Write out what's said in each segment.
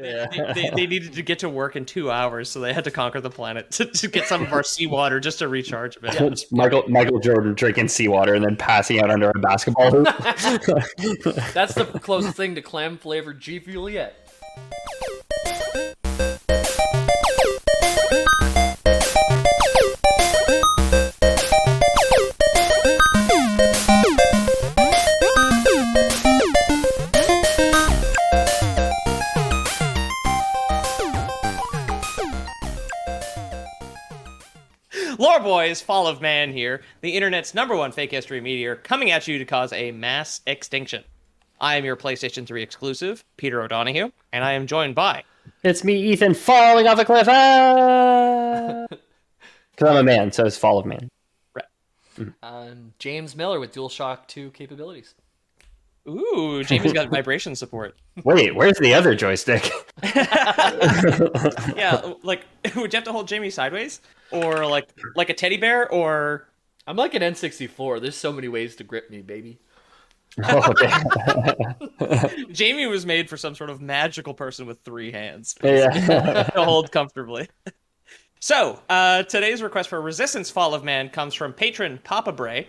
They needed to get to work in 2 hours, so they had to conquer the planet to get some of our seawater just to recharge a bit. Yeah. Michael Jordan drinking seawater and then passing out under a basketball hoop. That's the closest thing to clam flavored G Fuel yet. Lore Boys, Fall of Man here, the internet's #1 fake history meteor, coming at you to cause a mass extinction. I am your PlayStation 3 exclusive, Peter O'Donohue, and I am joined by... It's me, Ethan, falling off a cliff. Because I'm a man, so it's Fall of Man. Right. James Miller with DualShock 2 capabilities. Ooh, Jamie's got vibration support. Wait, where's the other joystick? Yeah, like, would you have to hold Jamie sideways? Or like a teddy bear? Or... I'm like an N64. There's so many ways to grip me, baby. Oh, damn. Jamie was made for some sort of magical person with 3 hands. Yeah. To hold comfortably. So, today's request for Resistance Fall of Man comes from patron Papa Bray,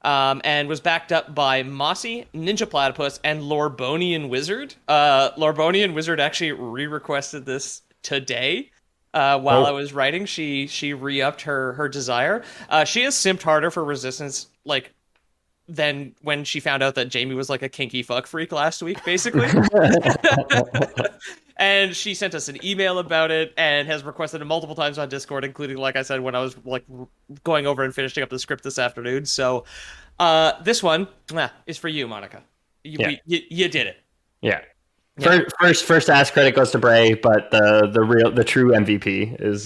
and was backed up by Mossy, Ninja Platypus, and Lorbonian Wizard. Lorbonian Wizard actually re-requested this today. While I was writing, she re-upped her desire. She has simped harder for Resistance, like, than when she found out that Jamie was like a kinky fuck freak last week, basically. And she sent us an email about it and has requested it multiple times on Discord, including, like I said, when I was like going over and finishing up the script this afternoon. So this one is for you, Monica. You did it. Yeah. First ass credit goes to Bray, but the true MVP is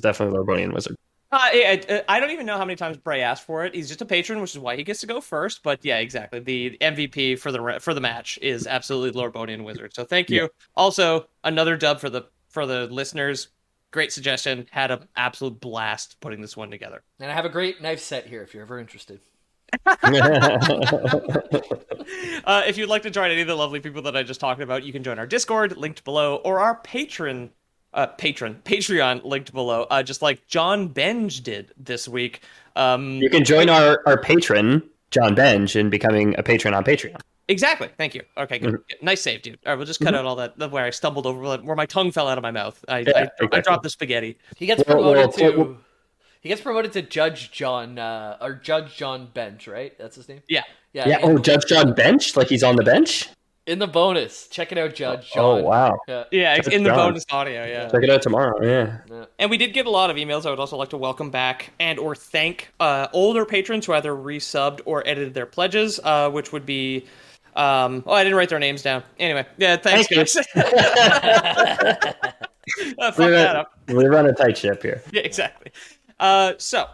definitely Lorbonian Wizard. I don't even know how many times Bray asked for it. He's just a patron, which is why he gets to go first. But yeah, exactly. The MVP for the match is absolutely Lorbonian Wizard. So thank you. Yeah. Also, another dub for the listeners. Great suggestion. Had an absolute blast putting this one together. And I have a great knife set here if you're ever interested. If you'd like to join any of the lovely people that I just talked about, you can join our Discord, linked below, or our Patreon linked below, just like John Benj did this week. You can join our patron, John Benj, in becoming a patron on Patreon. Exactly. Thank you. Okay, good. Mm-hmm. Nice save, dude. All right, we'll just cut out all that where I stumbled over, where my tongue fell out of my mouth. I dropped the spaghetti. He gets promoted to... He gets promoted to Judge John, or Judge John Bench, right? That's his name? Yeah. Yeah. Oh, Judge John Bench? Like he's on the bench? In the bonus. Check it out, Judge John. Oh, wow. Yeah, it's in the bonus audio, yeah. Check it out tomorrow, yeah. And we did get a lot of emails. I would also like to welcome back and or thank older patrons who either resubbed or edited their pledges, which would be... I didn't write their names down. Anyway, yeah, thanks, guys. Fuck that up. We run a tight ship here. Yeah, exactly. So,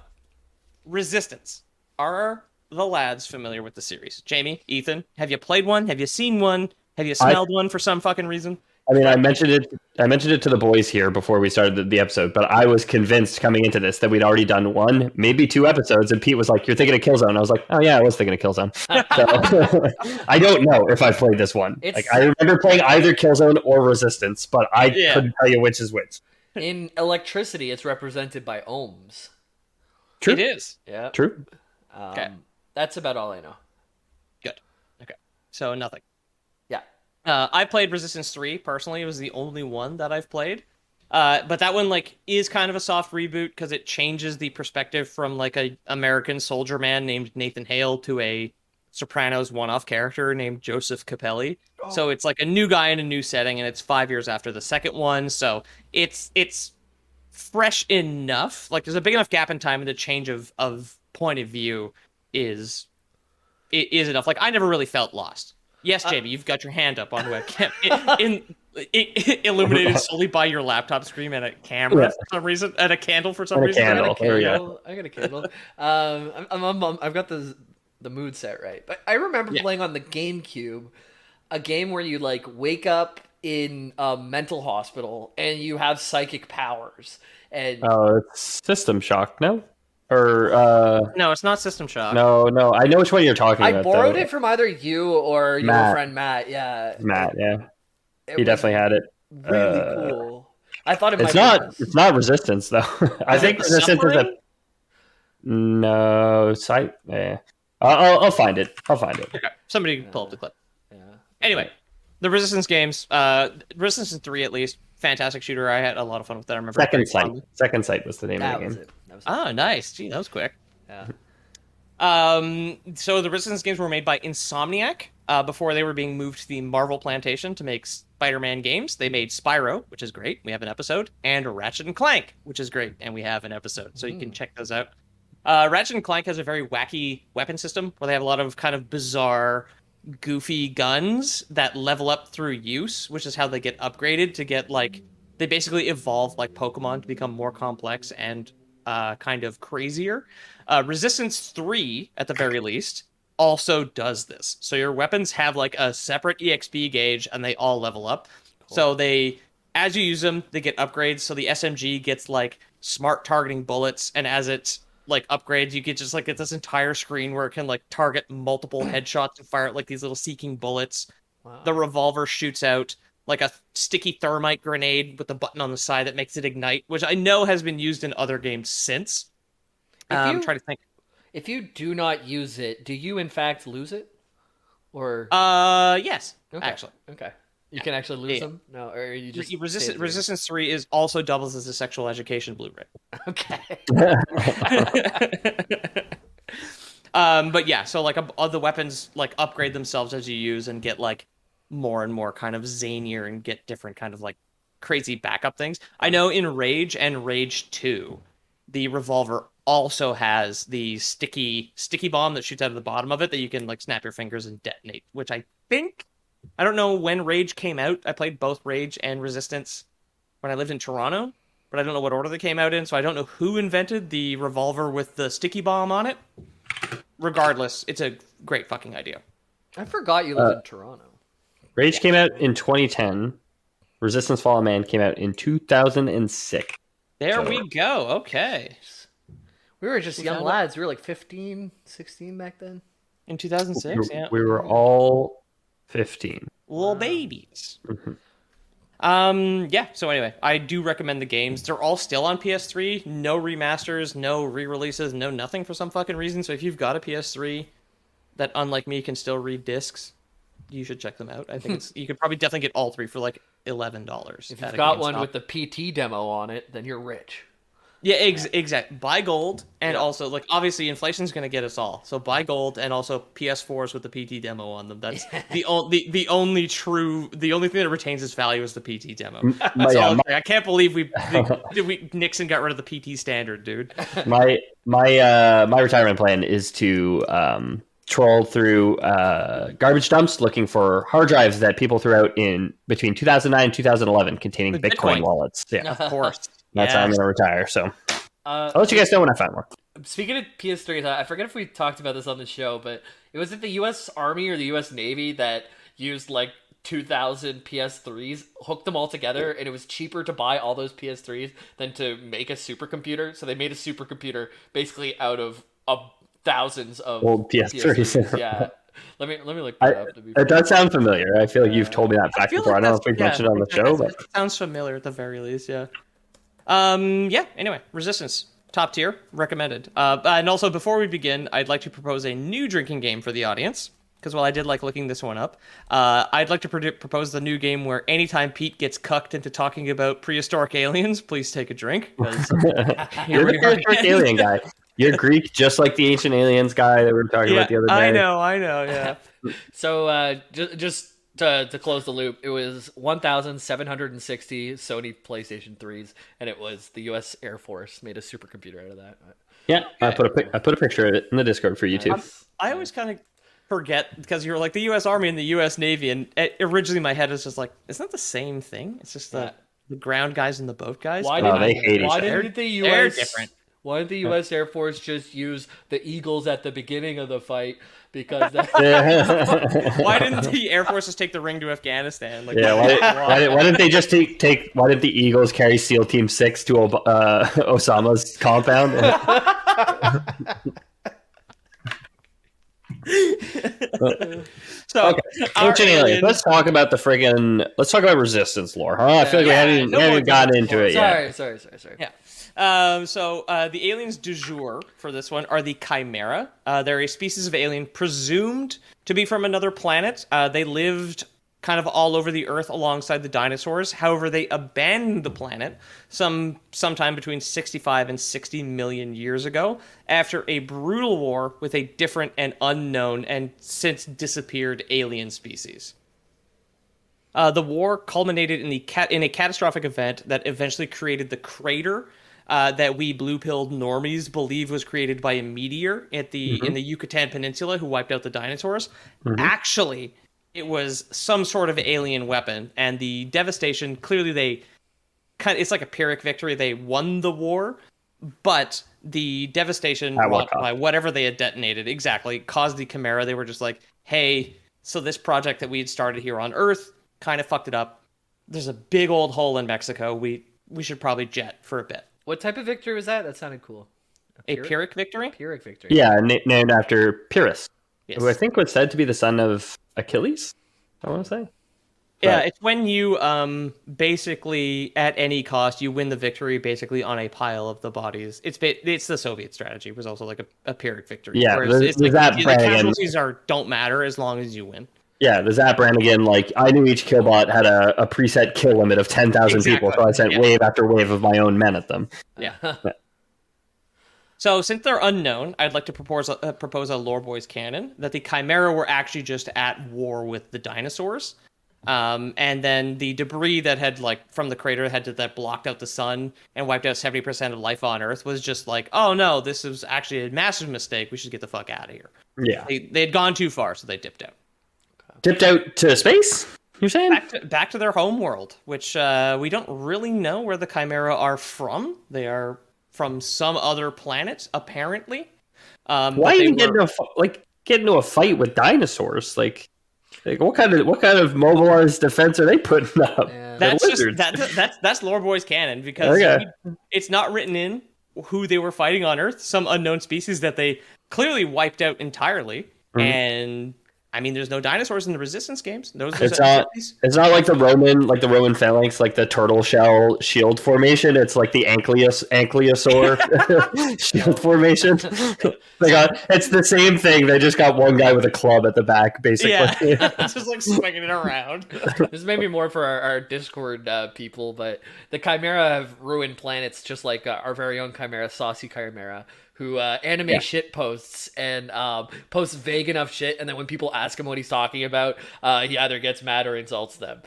Resistance. Are the lads familiar with the series? Jamie, Ethan, have you played one? Have you seen one? Have you smelled one for some fucking reason? I mean, I mentioned it to the boys here before we started the episode, but I was convinced coming into this that we'd already done 1, maybe 2 episodes, and Pete was like, "You're thinking of Killzone." I was like, "Oh yeah, I was thinking of Killzone." So, I don't know if I played this one. Like, I remember playing either Killzone or Resistance, but I couldn't tell you which is which. In electricity, it's represented by ohms. True. It is. Yeah. True. Okay. That's about all I know. Good. Okay. So nothing. Yeah. I played Resistance 3 personally. It was the only one that I've played. But that one is kind of a soft reboot because it changes the perspective from a American soldier man named Nathan Hale to a Sopranos one-off character named Joseph Capelli. Oh. So it's like a new guy in a new setting, and it's 5 years after the second one. So it's fresh enough. There's a big enough gap in time, and the change of point of view is enough. I never really felt lost. Yes, Jamie, you've got your hand up on webcam, illuminated solely by your laptop screen and a camera for some reason, and a candle for some reason. Candle. I got a candle. I've got the mood set right. But I remember playing on the GameCube a game where you wake up in a mental hospital and you have psychic powers. And it's System Shock, no? Or no, it's not System Shock. No, I know which one you're talking about. I borrowed it from either you or your friend Matt. Yeah, Matt. Yeah, he definitely had it. really cool. I thought it might It's be not. less. It's not resistance though. I think resistance is a Suffering? no site. Yeah. I'll find it. I'll find it. Okay, somebody pull up the clip. Yeah. Anyway, the Resistance games, Resistance 3 at least, fantastic shooter. I had a lot of fun with that. I remember Second very sight. fondly. Second sight was the name That of the was game. it. That was Ah, nice. Gee, that was quick. Yeah. So the Resistance games were made by Insomniac before they were being moved to the Marvel Plantation to make Spider-Man games. They made Spyro, which is great. We have an episode, and Ratchet and Clank, which is great, and we have an episode. So you can check those out. Ratchet and Clank has a very wacky weapon system where they have a lot of kind of bizarre, goofy guns that level up through use, which is how they get upgraded to get like they basically evolve like Pokemon to become more complex and kind of crazier. Resistance 3, at the very least, also does this. So your weapons have like a separate EXP gauge and they all level up. Cool. So they, as you use them, they get upgrades. So the SMG gets like smart targeting bullets, and as it's like upgrades, you get just like this entire screen where it can like target multiple headshots and fire like these little seeking bullets. Wow. The revolver shoots out like a sticky thermite grenade with a button on the side that makes it ignite, which I know has been used in other games since. I'm trying to think. If you do not use it, do you in fact lose it? Or yes, okay. Actually. Okay. You can actually lose them? No, or you just Resistance 3 is also doubles as a sexual education Blu-ray. Okay. But yeah, so like the weapons like upgrade themselves as you use and get like more and more kind of zanier and get different kind of like crazy backup things. I know in Rage and Rage 2, the revolver also has the sticky bomb that shoots out of the bottom of it that you can like snap your fingers and detonate, which I don't know when Rage came out. I played both Rage and Resistance when I lived in Toronto, but I don't know what order they came out in, so I don't know who invented the revolver with the sticky bomb on it. Regardless, it's a great fucking idea. I forgot you lived in Toronto. Rage came out in 2010. Resistance Fall of Man came out in 2006. There we go. Okay. We were just young lads. We were like 15, 16 back then. In 2006, yeah. We were all 15. Little babies. Yeah, so anyway, I do recommend the games. They're all still on PS3. No remasters, no re-releases, no nothing for some fucking reason. So if you've got a PS3 that, unlike me, can still read discs, you should check them out. I think you could probably definitely get all three for like $11. If you've got one with the PT demo on it, then you're rich. Yeah, exactly. Buy gold, and also like obviously inflation's gonna get us all. So buy gold, and also PS4s with the PT demo on them. That's the only thing that retains its value is the PT demo. That's all. I can't believe Nixon got rid of the PT standard, dude. My retirement plan is to troll through garbage dumps looking for hard drives that people threw out in between 2009 and 2011 containing Bitcoin wallets. Yeah, of course. That's how I'm going to retire. So I'll let you guys know when I find more. Speaking of PS3, I forget if we talked about this on the show, but it was the U.S. Army or the U.S. Navy that used like 2,000 PS3s, hooked them all together, and it was cheaper to buy all those PS3s than to make a supercomputer. So they made a supercomputer basically out of thousands of old PS3s. Yeah. Let me look that up. It does sound familiar. I feel like you've told me that fact before. I don't know if we've mentioned it on the show, but it sounds familiar at the very least. Yeah. Anyway, Resistance, top tier, recommended. And also, before we begin, I'd like to propose a new drinking game for the audience, because while I did like looking this one up, I'd like to propose the new game where anytime Pete gets cucked into talking about prehistoric aliens, please take a drink. You're the prehistoric alien guy. You're Greek, just like the ancient aliens guy that we were talking about the other day. I know, yeah. So, just to close the loop, it was 1,760 Sony PlayStation 3s, and it was the U.S. Air Force made a supercomputer out of that. Yeah, okay. I put a picture of it in the Discord for you too. I always kind of forget because you were like the U.S. Army and the U.S. Navy, and originally my head is just like, isn't that the same thing? It's just the ground guys and the boat guys. They hate each other. Why didn't the U.S. They're different. Why didn't the U.S. Air Force just use the Eagles at the beginning of the fight? Because why didn't the Air Force just take the ring to Afghanistan? Like, why didn't they just take? Why did the Eagles carry SEAL Team 6 to Osama's compound? So, Okay, our ancient aliens. alien. Let's talk about Let's talk about Resistance lore. Huh? I feel like we haven't even gotten into it yet. Sorry. Yeah. So the aliens du jour for this one are the Chimera. They're a species of alien presumed to be from another planet. They lived kind of all over the Earth alongside the dinosaurs. However, they abandoned the planet sometime between 65 and 60 million years ago after a brutal war with a different and unknown and since disappeared alien species. The war culminated in a catastrophic event that eventually created the crater that we blue-pilled normies believe was created by a meteor in the Yucatan Peninsula who wiped out the dinosaurs. Actually, it was some sort of alien weapon, and the devastation, clearly it's like a Pyrrhic victory. They won the war, but the devastation wrought by whatever they had detonated exactly caused the Chimera. They were just like, hey, so this project that we had started here on Earth kind of fucked it up. There's a big old hole in Mexico. We should probably jet for a bit. What type of victory was that? That sounded cool. A Pyrrhic victory? Pyrrhic victory. Yeah, named after Pyrrhus, Yes. who I think was said to be the son of Achilles, I want to say. Yeah, it's when you basically, at any cost, you win the victory basically on a pile of the bodies. It's the Soviet strategy. It was also like a Pyrrhic victory. Yeah, the casualties don't matter as long as you win. Yeah, the Zap ran again. Like, I knew each killbot had a preset kill limit of 10,000 people, so I sent wave after wave of my own men at them. Yeah. So, since they're unknown, I'd like to propose a Lore Boys canon that the Chimera were actually just at war with the dinosaurs. And then the debris that had, from the crater that blocked out the sun and wiped out 70% of life on Earth was just like, oh no, this was actually a massive mistake. We should get the fuck out of here. Yeah. They had gone too far, so they dipped out. Dipped out to space? You're saying? Back to their home world, which we don't really know where the Chimera are from. They are from some other planet, apparently. Why even get into a fight with dinosaurs? Like what kind of mobilized defense are they putting up? Yeah. That's Lore Boys canon because it's not written in who they were fighting on Earth, some unknown species that they clearly wiped out entirely, and I mean, there's no dinosaurs in the Resistance games. It's not like the Roman phalanx, like the turtle shell shield formation. It's like the ankylosaur shield formation. It's the same thing. They just got one guy with a club at the back, basically. Yeah, just like swinging it around. This may be more for our Discord people, but the Chimera have ruined planets just like our very own Chimera, Saucy Chimera, who anime shit posts and posts vague enough shit, and then when people ask him what he's talking about, he either gets mad or insults them.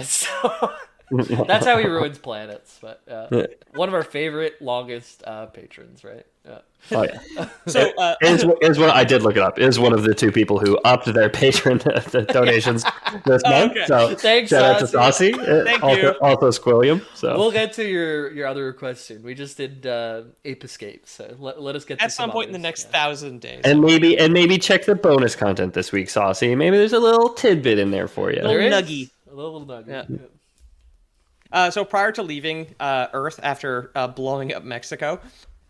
So that's how he ruins planets. But one of our favorite, longest patrons, right? Yeah. Oh yeah. So is what I did look it up. Is one of the two people who upped their patron donations this month. Okay. So thanks, shout out to Saucy. Thank you. Also Squilliam. So we'll get to your other request soon. We just did Ape Escape, so let us get at to some point others. in the next 1,000 days. And maybe check the bonus content this week, Saucy. Maybe there's a little tidbit in there for you. A little nuggy. A little nugget. Yeah. So prior to leaving Earth after blowing up Mexico,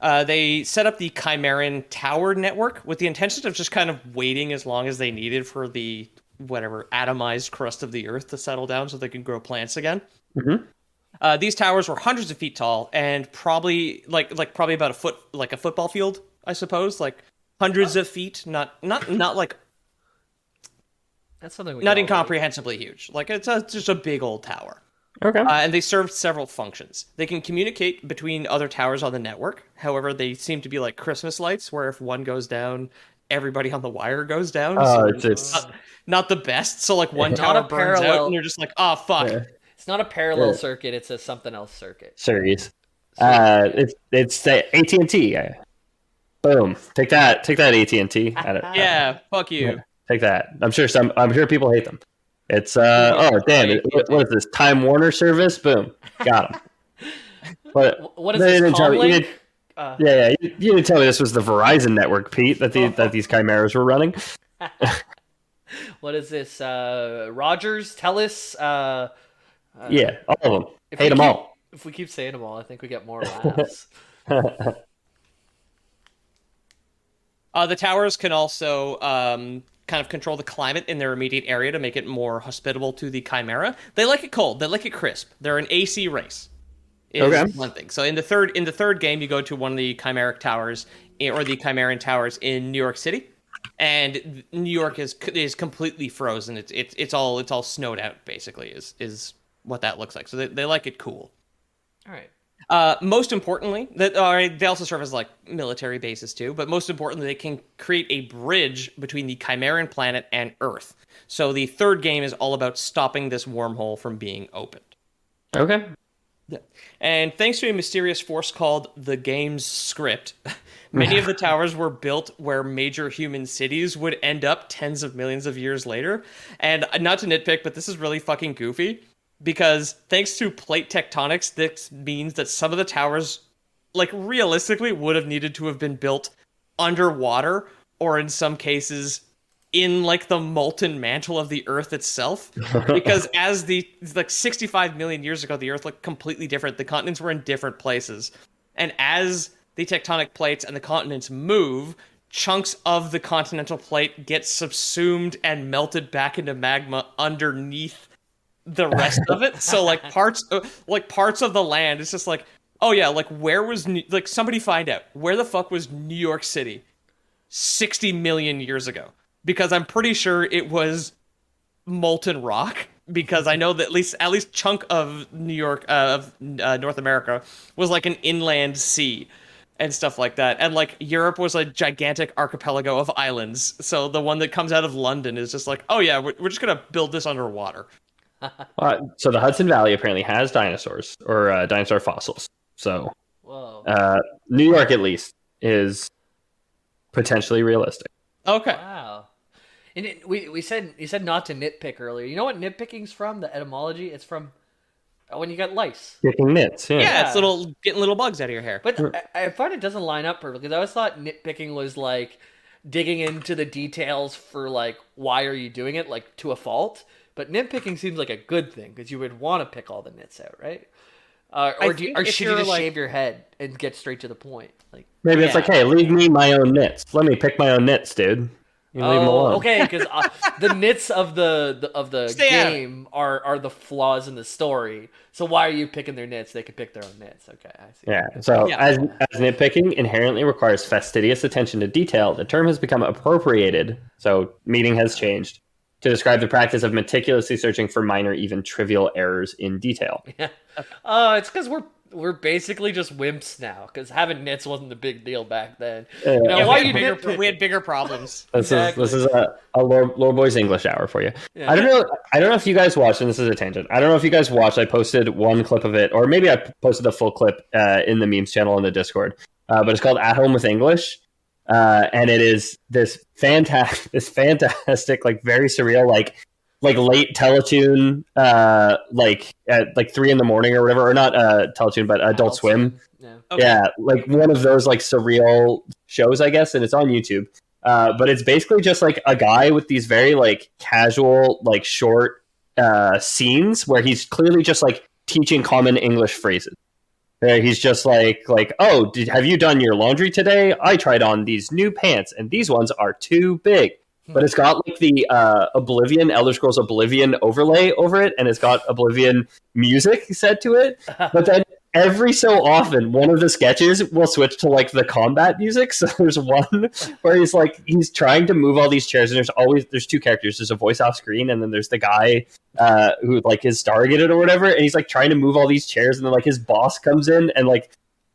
they set up the Chimeran Tower Network with the intention of just kind of waiting as long as they needed for the atomized crust of the Earth to settle down so they can grow plants again. Mm-hmm. These towers were hundreds of feet tall and probably probably about a foot, like a football field, I suppose, like hundreds of feet, not like That's something we not can all incomprehensibly huge. Like it's just a big old tower. Okay. And they served several functions. They can communicate between other towers on the network. However, they seem to be like Christmas lights, where if one goes down, everybody on the wire goes down. Oh, so it's not the best. So like one tower burns out, and you're just like, oh fuck. Yeah. It's not a parallel circuit; it's a something else circuit. Series. It's the AT&T. Boom. Take that AT&T. Yeah, fuck you. Yeah, take that. I'm sure people hate them. It's what is this? Time Warner service? Boom. Got them. But what is this? Comlink? You didn't tell me this was the Verizon network, Pete, that these chimeras were running. What is this? Rogers, Telus? Yeah, all of them. Hate them all. If we keep saying them all, I think we get more laughs. The towers can also kind of control the climate in their immediate area to make it more hospitable to the Chimera. They like it cold. They like it crisp. They're an AC race. Is one thing. So in the third game, you go to one of the Chimeric towers or the Chimeran towers in New York City, and New York is completely frozen. It's all snowed out basically. Is what that looks like. So they like it cool. All right. Most importantly, they also serve as like military bases too. But most importantly, they can create a bridge between the Chimeran planet and Earth. So the third game is all about stopping this wormhole from being opened. Okay. Yeah. And thanks to a mysterious force called the game's script, many of the towers were built where major human cities would end up tens of millions of years later. And not to nitpick, but this is really fucking goofy. Because thanks to plate tectonics, this means that some of the towers, like, realistically would have needed to have been built underwater, or in some cases, in, like, the molten mantle of the Earth itself. Because as like, 65 million years ago, the Earth looked completely different. The continents were in different places. And as the tectonic plates and the continents move, chunks of the continental plate get subsumed and melted back into magma underneath the rest of it. So like parts of the land, it's just like, oh yeah, like where was like somebody find out where the fuck was New York City 60 million years ago, because I'm pretty sure it was molten rock, because I know that at least chunk of New York North America was like an inland sea and stuff like that, and like Europe was a gigantic archipelago of islands. So the one that comes out of London is just like, oh yeah, we're just gonna build this underwater. So the Hudson Valley apparently has dinosaurs or dinosaur fossils. So New York, at least, is potentially realistic. Okay. Wow. And you said not to nitpick earlier. You know what nitpicking's from? The etymology? It's from when you got lice. Picking nits. Yeah, it's getting little bugs out of your hair. But I find it doesn't line up perfectly, because I always thought nitpicking was like digging into the details for like, why are you doing it, like to a fault. But nitpicking seems like a good thing, because you would want to pick all the nits out, right? Or should you just shave your head and get straight to the point? Like maybe it's like, hey, leave me my own nits. Let me pick my own nits, dude. You leave them alone. Okay, because the nits of the game are the flaws in the story. So why are you picking their nits? They can pick their own nits. Okay, I see. Yeah. So as nitpicking inherently requires fastidious attention to detail, the term has become appropriated. So meaning has changed to describe the practice of meticulously searching for minor, even trivial errors in detail. Yeah. It's because we're basically just wimps now, because having nits wasn't a big deal back then. We had bigger problems. This is a Lore Boys English hour for you. Yeah. I don't know if you guys watched, and this is a tangent. I don't know if you guys watched. I posted one clip of it, or maybe I posted a full clip in the memes channel in the Discord. But it's called At Home with English. And it is this fantastic, like very surreal, like late Teletoon, like at like 3 a.m. or whatever, or not Teletoon, but Adult Swim. Yeah. Okay. Yeah, like one of those like surreal shows, I guess, and it's on YouTube. But it's basically just like a guy with these very like casual, like short scenes where he's clearly just like teaching common English phrases. He's just like, oh, have you done your laundry today? I tried on these new pants, and these ones are too big. But it's got like the Elder Scrolls Oblivion overlay over it, and it's got Oblivion music set to it. But then every so often, one of the sketches will switch to like the combat music. So there's one where he's trying to move all these chairs, and there's two characters. There's a voice off screen, and then there's the guy who like is targeted or whatever, and he's like trying to move all these chairs, and then like his boss comes in, and like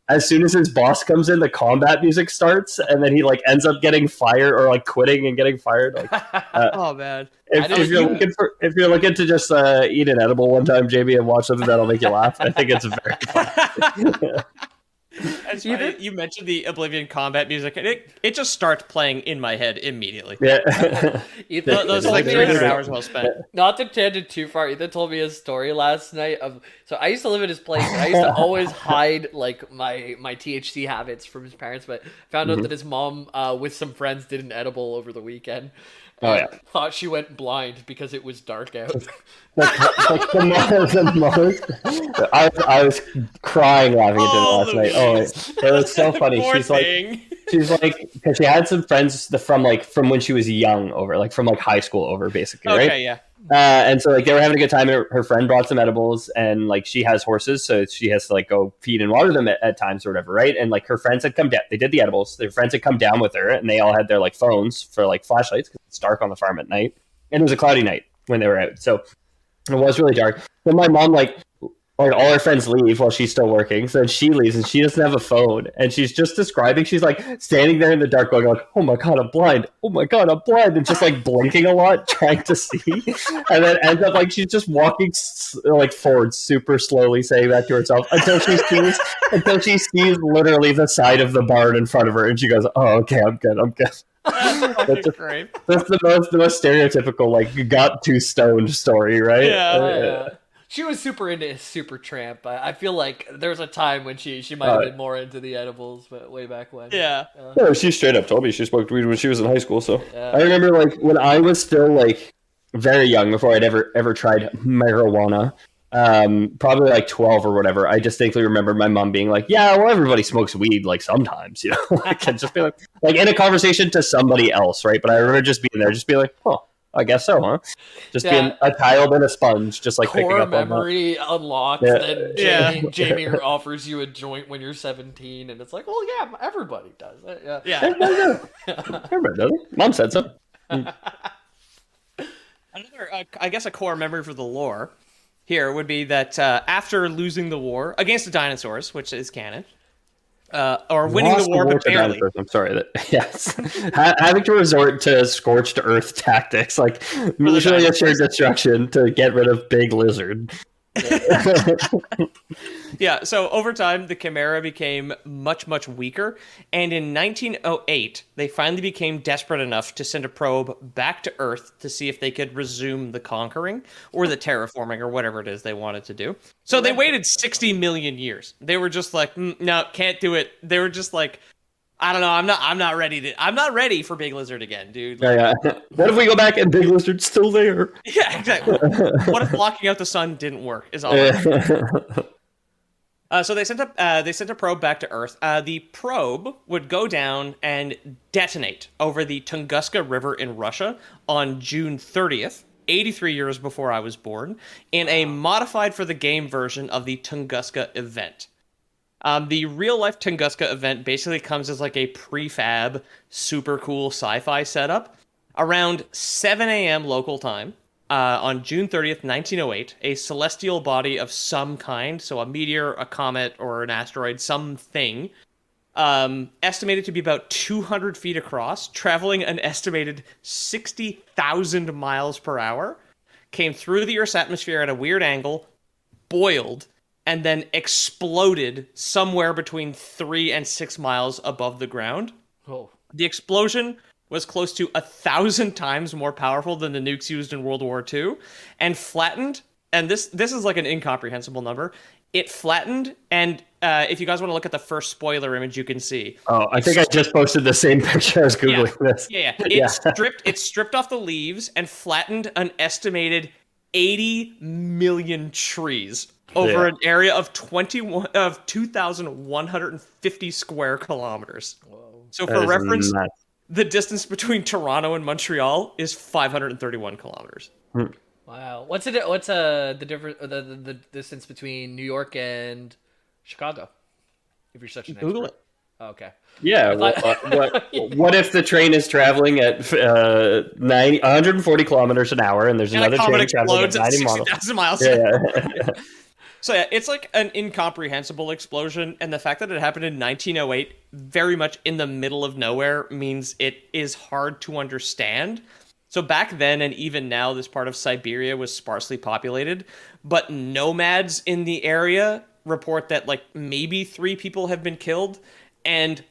as soon as his boss comes in, the combat music starts, and then he like ends up getting fired or like quitting and getting fired. Like, oh man! If you're looking to just eat an edible one time, JB, and watch something that'll make you laugh, I think it's very fun. You mentioned the Oblivion combat music, and it just starts playing in my head immediately. Yeah, those are like 300 hours well spent. Not to tangent too far, Ethan told me a story last night of. So I used to live at his place, and I used to always hide like my THC habits from his parents, but found out that his mom with some friends did an edible over the weekend. Oh yeah! Thought she went blind because it was dark out. the most. I was crying laughing at dinner last night. Oh, it was so funny. she's like, because she had some friends from when she was young over, like from like high school over, basically, right? Okay, yeah. And so like they were having a good time. Her friend brought some edibles, and like she has horses, so she has to like go feed and water them at times or whatever, right? And like her friends had come down. They did the edibles. Their friends had come down with her, and they all had their like phones for like flashlights because it's dark on the farm at night, and it was a cloudy night when they were out, so it was really dark. Then my mom like all her friends leave while she's still working. So then she leaves and she doesn't have a phone. And she's just describing, she's like standing there in the dark going like, oh my God, I'm blind. Oh my God, I'm blind. And just like blinking a lot, trying to see. And then ends up like she's just walking like forward super slowly, saying that to herself until she sees literally the side of the barn in front of her. And she goes, oh, okay, I'm good. That's great. That's the most stereotypical, like, got too stoned story, right? Yeah. She was super into Supertramp. I feel like there was a time when she might have been more into the edibles, but way back when. Yeah. No, she straight up told me she smoked weed when she was in high school. So Yeah. I remember like when I was still like very young, before I'd ever tried marijuana, probably like 12 or whatever. I distinctly remember my mom being like, "Yeah, well, everybody smokes weed like sometimes, you know." Like, and just be like in a conversation to somebody else, right? But I remember just being there, just be like, "Oh, I guess so, huh?" Just being a child and a sponge, just like picking core up memory unlocked. Yeah. Then Jamie offers you a joint when you're 17, and it's like, well, yeah, everybody does it. Yeah. Everybody does it. Mom said so. Another, I guess, a core memory for the lore here would be that after losing the war against the dinosaurs, which is canon, or winning Lost the war but to barely. dinosaurs. I'm sorry that yes, having to resort to scorched earth tactics, like mutually assured destruction to get rid of big lizard. Yeah, so over time, the Chimera became much, much weaker, and in 1908, they finally became desperate enough to send a probe back to Earth to see if they could resume the conquering, or the terraforming, or whatever it is they wanted to do. So they waited 60 million years. They were just like, no, can't do it. They were just like, I don't know, I'm not ready for Big Lizard again, dude. Like, What if we go back and Big Lizard's still there? yeah, exactly. What if blocking out the sun didn't work? Is all. So they sent a probe back to Earth. The probe would go down and detonate over the Tunguska River in Russia on June 30th, 83 years before I was born, in a modified for the game version of the Tunguska event. The real-life Tunguska event basically comes as like a prefab, super cool sci-fi setup. Around 7 a.m. local time, on June 30th, 1908, a celestial body of some kind, so a meteor, a comet, or an asteroid, something, estimated to be about 200 feet across, traveling an estimated 60,000 miles per hour, came through the Earth's atmosphere at a weird angle, boiled, and then exploded somewhere between 3 and 6 miles above the ground. Oh. The explosion was close to 1,000 times more powerful than the nukes used in World War II, and flattened, and this is like an incomprehensible number, it flattened, and if you guys want to look at the first spoiler image, you can see. Oh, I think I just posted the same picture. I was Googling this. Yeah. It stripped off the leaves and flattened an estimated 80 million trees over an area of 2,150 square kilometers. Whoa. So for reference, the distance between Toronto and Montreal is 531 kilometers. Wow. What's the difference? The distance between New York and Chicago? If you're such an expert. Google it. Oh, okay. Yeah. What if the train is traveling at 140 kilometers an hour, and there's another train traveling at 90 miles? Yeah. So yeah, it's like an incomprehensible explosion, and the fact that it happened in 1908, very much in the middle of nowhere, means it is hard to understand. So back then, and even now, this part of Siberia was sparsely populated, but nomads in the area report that like maybe 3 people have been killed, and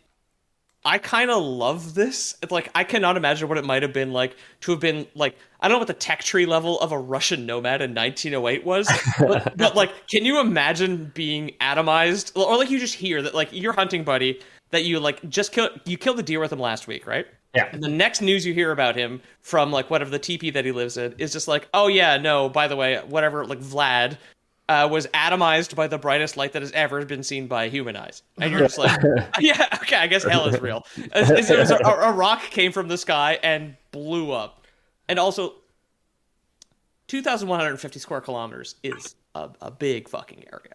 I kind of love this. It's like, I cannot imagine what it might have been like to have been like, I don't know what the tech tree level of a Russian nomad in 1908 was, but like, can you imagine being atomized? Or like you just hear that like your hunting buddy that you like just killed the deer with him last week, right? Yeah. And the next news you hear about him from like whatever the teepee that he lives in is just like, oh yeah, no, by the way, whatever, like Vlad was atomized by the brightest light that has ever been seen by human eyes. And you're just like, yeah, okay, I guess hell is real. It was a rock came from the sky and blew up. And also, 2,150 square kilometers is a big fucking area.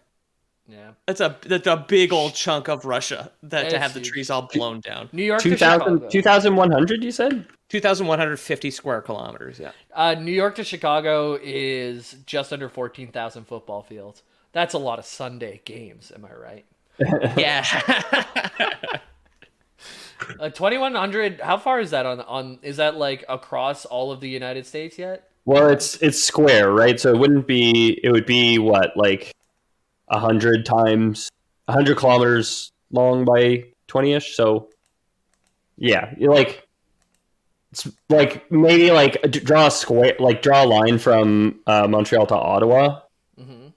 Yeah. That's a big old chunk of Russia to have the huge. trees all blown down. New York to Chicago. 2,100, you said? 2,150 square kilometers, yeah. New York to Chicago is just under 14,000 football fields. That's a lot of Sunday games, am I right? Yeah. 2,100, how far is that on is that like across all of the United States yet? Well, it's square, right? So it would be what, like 100 kilometers long by 20ish. So yeah, it's like maybe like draw a line from Montreal to Ottawa,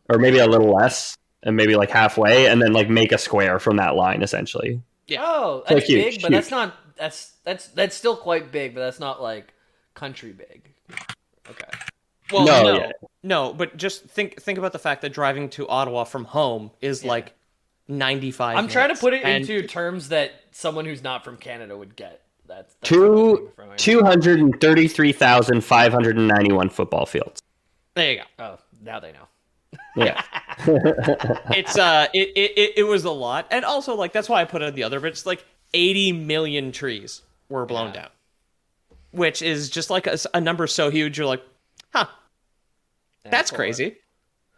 or maybe a little less, and maybe like halfway, and then like make a square from that line essentially. Yeah. Oh, that's like big, huge, but huge. that's still quite big, but that's not like country big. Okay. Well, no, but just think about the fact that driving to Ottawa from home is like 95 I'm trying to put it and into terms that someone who's not from Canada would get. That's 233,591 football fields. There you go. Oh, now they know. Yeah. It's it was a lot, and also like that's why I put it in the other bits. Like 80 million trees were blown down, which is just like a number so huge. You're like, huh, that's crazy.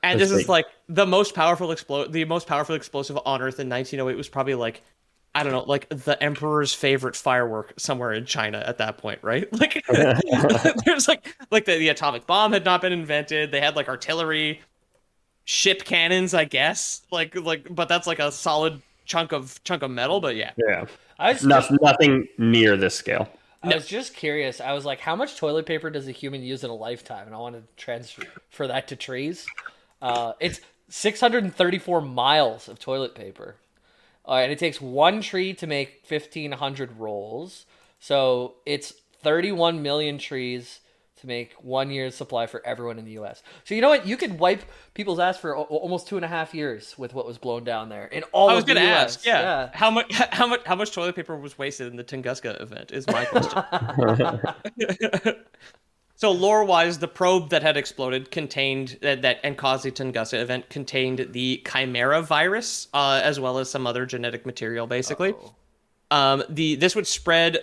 And this is like the most powerful explosive on Earth in 1908 was probably like, I don't know, like the Emperor's favorite firework somewhere in China at that point, right? Like there's like the atomic bomb had not been invented. They had like artillery, ship cannons, I guess. Like but that's like a solid chunk of metal, but yeah. Yeah. Nothing near this scale. I was just curious. I was like, how much toilet paper does a human use in a lifetime? And I wanted to transfer that to trees. It's 634 miles of toilet paper. And it takes one tree to make 1,500 rolls. So it's 31 million trees to make 1 year's supply for everyone in the U.S. So you know what? You could wipe people's ass for almost 2.5 years with what was blown down there in all of the US. I was going to ask, yeah. How much toilet paper was wasted in the Tunguska event is my question. So lore-wise, the probe that had exploded contained and caused the Tunguska event contained the Chimera virus, as well as some other genetic material, basically. This would spread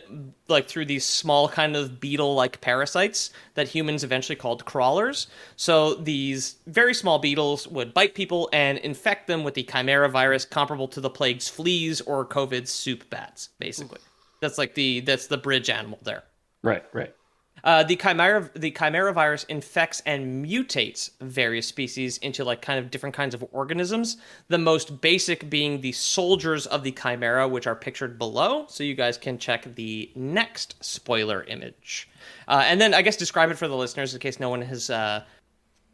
like through these small kind of beetle-like parasites that humans eventually called crawlers. So these very small beetles would bite people and infect them with the Chimera virus, comparable to the plague's fleas or COVID's soup bats, basically. That's the bridge animal there. Right. The Chimera virus infects and mutates various species into like kind of different kinds of organisms. The most basic being the soldiers of the Chimera, which are pictured below. So you guys can check the next spoiler image. And then I guess describe it for the listeners in case no one has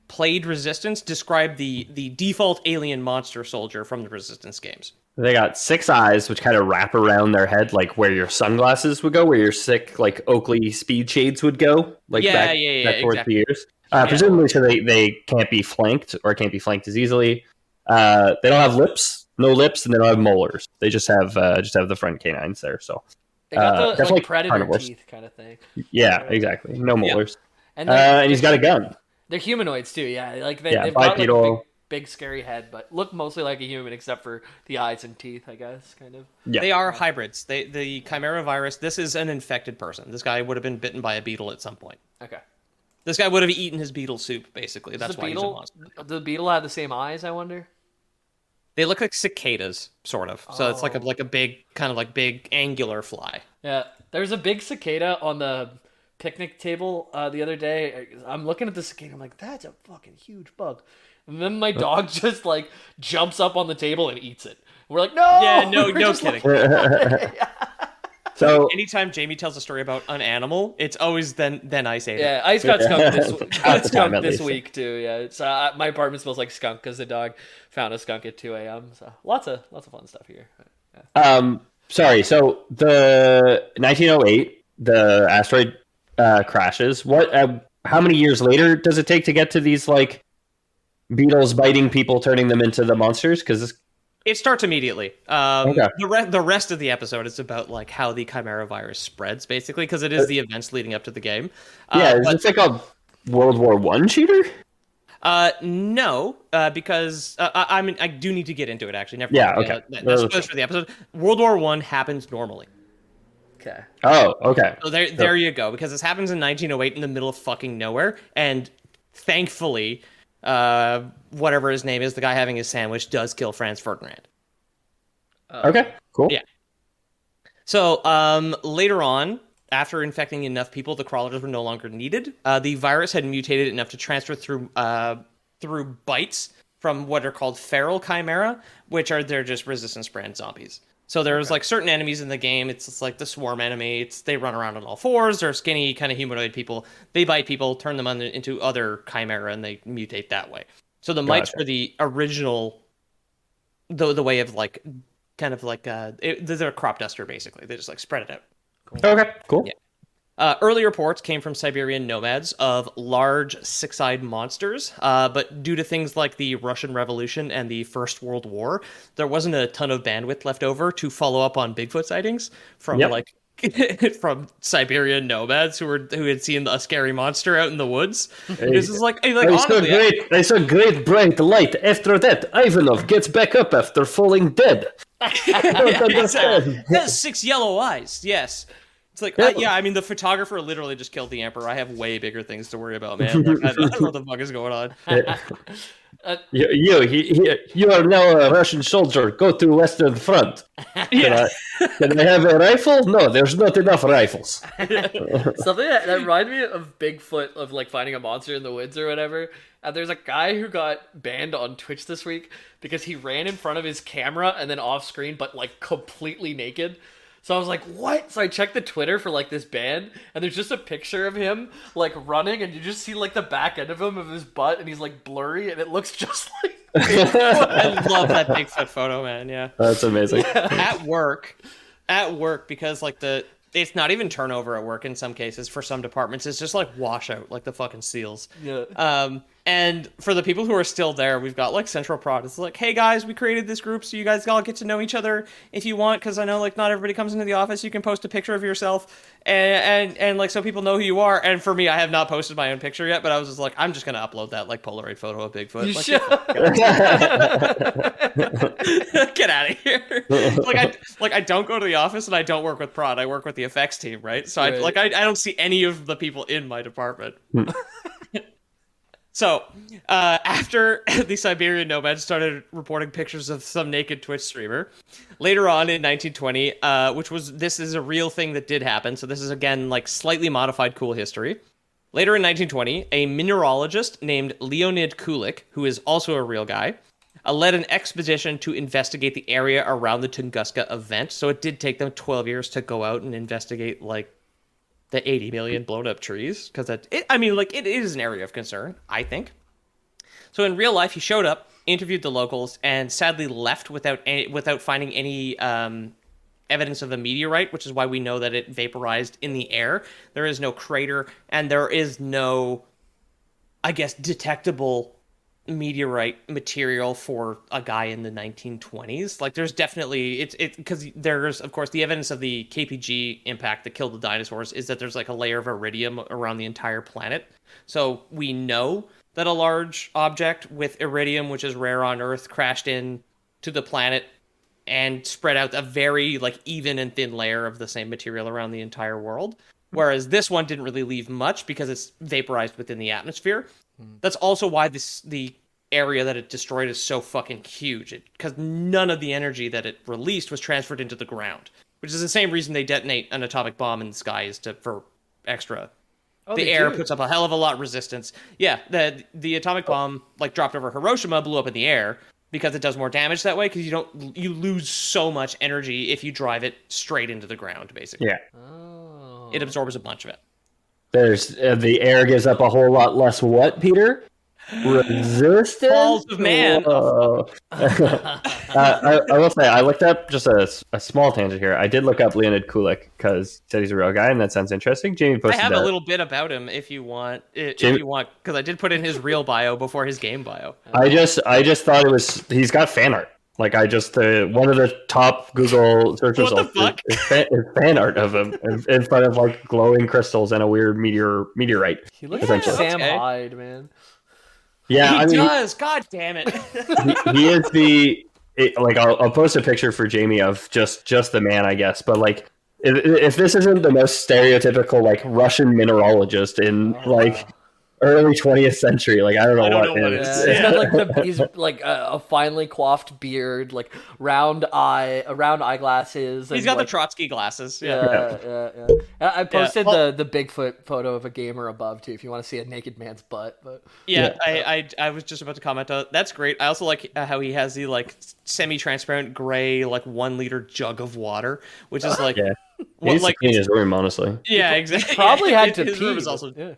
played Resistance. Describe the default alien monster soldier from the Resistance games. They got 6 eyes, which kind of wrap around their head, like where your sunglasses would go, where your sick, like Oakley speed shades would go, like back towards exactly. The ears. Presumably, so they can't be flanked, or can't be flanked as easily. They don't have no lips, and they don't have molars. They just have the front canines there. So they got the like predator carnivores. Teeth kind of thing. Yeah, exactly. No molars. Yeah. And he's got a gun. They're humanoids too. Yeah, like they've got like a big scary head, but look mostly like a human except for the eyes and teeth, I guess, kind of. Yeah. They are hybrids. The Chimera virus, this is an infected person. This guy would have been bitten by a beetle at some point. Okay. This guy would have eaten his beetle soup, basically. That's why he's a monster. The beetle have the same eyes, I wonder? They look like cicadas, sort of. So it's like a big, kind of like big angular fly. Yeah. There's a big cicada on the picnic table the other day. I'm looking at the cicada, I'm like, that's a fucking huge bug. And then my dog just like jumps up on the table and eats it. We're like, no! Yeah, no kidding. So anytime Jamie tells a story about an animal, it's always then Ice ate it. Yeah, Ice got skunked this week too. Yeah, it's my apartment smells like skunk because the dog found a skunk at 2 a.m. So lots of fun stuff here. Yeah. Sorry. So the 1908, the asteroid crashes. What? How many years later does it take to get to these like beetles biting people, turning them into the monsters? Because It starts immediately. Okay. The rest of the episode is about like how the Chimera virus spreads, basically, because it is the events leading up to the game. is this like a World War One shooter? No, because I mean, I do need to get into it. Actually, never. Yeah, mind. okay. That's supposed for the episode. World War One happens normally. Okay. Oh, okay. So there you go. Because this happens in 1908 in the middle of fucking nowhere, and thankfully, whatever his name is, the guy having his sandwich does kill Franz Ferdinand. Okay, cool. Yeah. So later on, after infecting enough people, the crawlers were no longer needed. The virus had mutated enough to transfer through bites from what are called feral chimera, they're just resistance brand zombies. So there's like certain enemies in the game. It's just like the swarm enemy. They run around on all fours. They're skinny, kind of humanoid people. They bite people, turn them into other chimera, and they mutate that way. So the mites were the original, the way of like, kind of like they're a crop duster basically. They just like spread it out. Okay, cool. Yeah. Early reports came from Siberian nomads of large six-eyed monsters, but due to things like the Russian Revolution and the First World War, there wasn't a ton of bandwidth left over to follow up on Bigfoot sightings from from Siberian nomads who had seen a scary monster out in the woods. This is like honestly, I saw great bright light. After that, Ivanov gets back up after falling dead. I don't understand. It has 6 yellow eyes. Yes. It's like, I mean, the photographer literally just killed the emperor. I have way bigger things to worry about, man. Like, I don't know what the fuck is going on. You are now a Russian soldier. Go to Western Front. Yeah. Can I have a rifle? No, there's not enough rifles. Something that reminded me of Bigfoot, of like finding a monster in the woods or whatever. There's a guy who got banned on Twitch this week because he ran in front of his camera and then off screen, but like completely naked. So I was like, what? So I checked the Twitter for like this ban, and there's just a picture of him like running, and you just see like the back end of him, of his butt, and he's like blurry, and it looks just like Bigfoot. I love that Bigfoot photo, man. Yeah. That's amazing. At work, because like it's not even turnover at work in some cases. For some departments, it's just like washout, like the fucking seals. Yeah. And for the people who are still there, we've got like central prod. It's like, hey guys, we created this group so you guys all get to know each other if you want, because I know like not everybody comes into the office. You can post a picture of yourself and like so people know who you are. And for me, I have not posted my own picture yet, but I was just like, I'm just gonna upload that like Polaroid photo of Bigfoot. You like, should. get out of here. I don't go to the office and I don't work with prod. I work with the effects team, right? So Right. I don't see any of the people in my department. So, after the Siberian nomads started reporting pictures of some naked Twitch streamer, later on in 1920, this is a real thing that did happen, so this is again like slightly modified cool history. Later in 1920, a mineralogist named Leonid Kulik, who is also a real guy, led an expedition to investigate the area around the Tunguska event, so it did take them 12 years to go out and investigate like the 80 million blown up trees, because it is an area of concern, I think. So in real life, he showed up, interviewed the locals, and sadly left without finding any evidence of a meteorite, which is why we know that it vaporized in the air. There is no crater, and there is no, I guess, detectable meteorite material for a guy in the 1920s. Like there's definitely it's because there's of course the evidence of the KPG impact that killed the dinosaurs is that there's like a layer of iridium around the entire planet. So we know that a large object with iridium, which is rare on Earth, crashed in to the planet and spread out a very like even and thin layer of the same material around the entire world. Whereas this one didn't really leave much because it's vaporized within the atmosphere. That's also why the area that it destroyed is so fucking huge. Because none of the energy that it released was transferred into the ground. Which is the same reason they detonate an atomic bomb in the sky is for extra. Oh, the air puts up a hell of a lot of resistance. Yeah, the atomic bomb like dropped over Hiroshima, blew up in the air because it does more damage that way. Because you lose so much energy if you drive it straight into the ground, basically. Yeah. Oh. It absorbs a bunch of it. There's the air gives up a whole lot less what, Peter? Resistance? Balls of man. I will say, I looked up just a small tangent here. I did look up Leonid Kulik because he said he's a real guy, and that sounds interesting. Jamie I posted have that. a little bit about him if you want, Jamie- because I did put in his real bio before his game bio. I just thought it was he's got fan art. Like I just one of the top Google search What the results fuck? is fan art of him in front of like glowing crystals and a weird meteorite. He looks like essentially. Sam Okay. Hyde, man. Yeah, He I mean, does. God damn it. he is like I'll post a picture for Jamie of just the man, I guess. But like, if this isn't the most stereotypical like Russian mineralogist in like early 20th century, like I don't know what it is. is. Yeah, he's like a finely coiffed beard, like round eyeglasses. He's and, got like, the Trotsky glasses. yeah. I posted Well- the Bigfoot photo of a gamer above too, if you want to see a naked man's butt. But Yeah, I was just about to comment on that's great. I also like how he has the like semi-transparent gray like 1 liter jug of water, which is like Yeah. He what needs to like clean his room, honestly. yeah, exactly. probably Yeah, had to his pee. room is but- also yeah.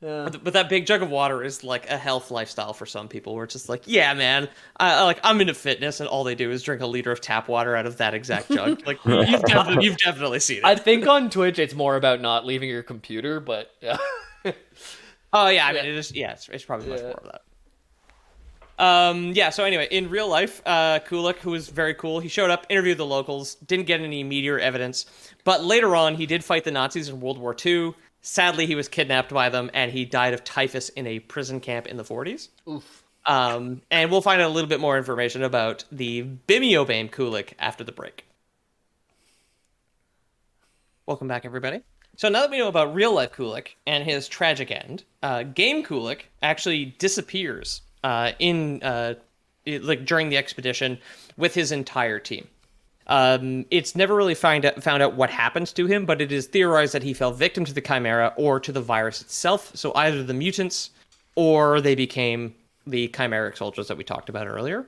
Yeah. but that big jug of water is like a health lifestyle for some people where it's just like, yeah, man, I'm into fitness and all they do is drink a liter of tap water out of that exact jug. Like you've definitely seen it. I think on Twitch it's more about not leaving your computer, but yeah. Oh yeah, I mean it is. Yeah, it's probably much more of that. Yeah. So anyway, in real life, Kulik, who was very cool, he showed up, interviewed the locals, didn't get any meteor evidence, but later on he did fight the Nazis in World War II. Sadly, he was kidnapped by them, and he died of typhus in a prison camp in the 40s. Oof. And we'll find out a little bit more information about the Bimeobame Kulik after the break. Welcome back, everybody. So now that we know about real-life Kulik and his tragic end, Game Kulik actually disappears during the expedition with his entire team. It's never really found out what happens to him, but it is theorized that he fell victim to the Chimera or to the virus itself. So either the mutants or they became the chimeric soldiers that we talked about earlier.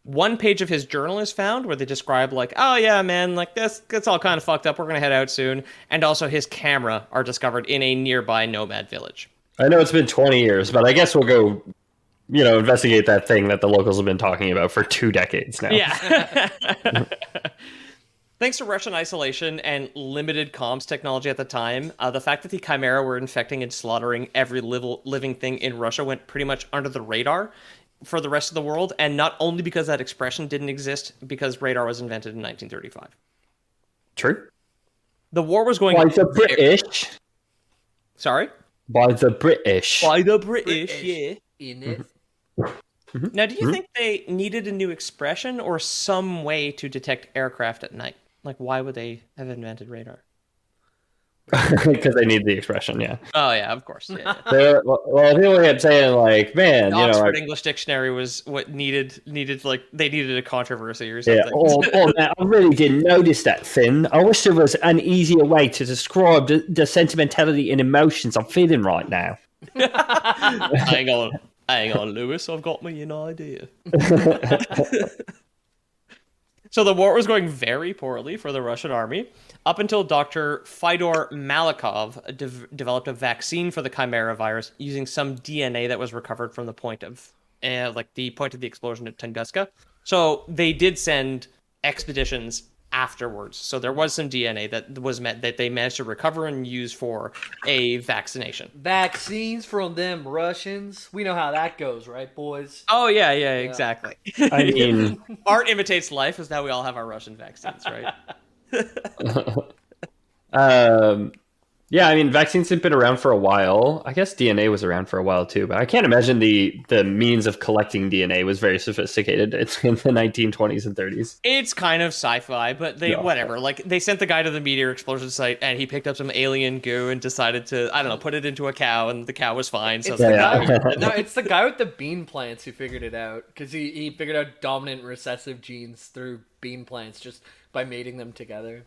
One page of his journal is found where they describe like, oh yeah, man, like that's all kind of fucked up. We're gonna head out soon. And also his camera are discovered in a nearby nomad village. I know it's been 20 years, but I guess we'll go, investigate that thing that the locals have been talking about for 2 decades now. Yeah. Thanks to Russian isolation and limited comms technology at the time, the fact that the Chimera were infecting and slaughtering every living thing in Russia went pretty much under the radar for the rest of the world, and not only because that expression didn't exist, because radar was invented in 1935. True. The war was going... By the British. Sorry? By the British. By the British, yeah. In it. Now, do you think they needed a new expression or some way to detect aircraft at night? Like, why would they have invented radar? Because they need the expression, yeah. Oh, yeah, of course. Yeah, yeah. Well, people kept saying, like, man, The Oxford English Dictionary was what needed like they needed a controversy or something. yeah. Oh, man, I really didn't notice that thing. I wish there was an easier way to describe the sentimentality and emotions I'm feeling right now. Hang on, Lewis. I've got me an idea. So the war was going very poorly for the Russian army up until Dr. Fyodor Malikov developed a vaccine for the Chimera virus using some DNA that was recovered from the point of the explosion at Tunguska. So they did send expeditions afterwards. So there was some DNA that they managed to recover and use for a vaccination. Vaccines from them Russians. We know how that goes, right, boys? Oh yeah, exactly. I mean, Art imitates life, is now we all have our Russian vaccines, right? yeah, I mean, vaccines have been around for a while. I guess DNA was around for a while too, but I can't imagine the means of collecting DNA was very sophisticated. It's in the 1920s and 30s. It's kind of sci-fi, but whatever. Like, they sent the guy to the meteor explosion site, and he picked up some alien goo and decided to, I don't know, put it into a cow, and the cow was fine. So It's it's the guy with the bean plants who figured it out, because he figured out dominant and recessive genes through bean plants just by mating them together.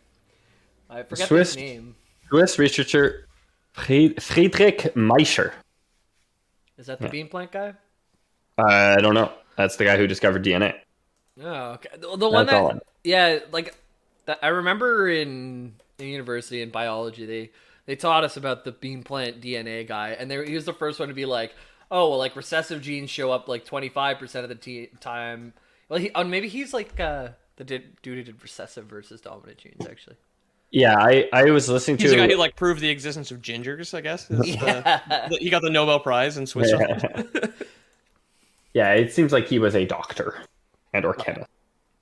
I forget his name. Swiss researcher Friedrich Meischer. Is that the bean plant guy? I don't know. That's the guy who discovered DNA. Oh, okay. The one I remember in university in biology, they taught us about the bean plant DNA guy, and he was the first one to be like, oh, well, like recessive genes show up like 25% of the time. Well, maybe he's like the dude who did recessive versus dominant genes, actually. Yeah, I was listening to. He's the guy who like proved the existence of gingers, I guess. He got the Nobel Prize in Switzerland. Yeah. Yeah, it seems like he was a doctor and or chemist.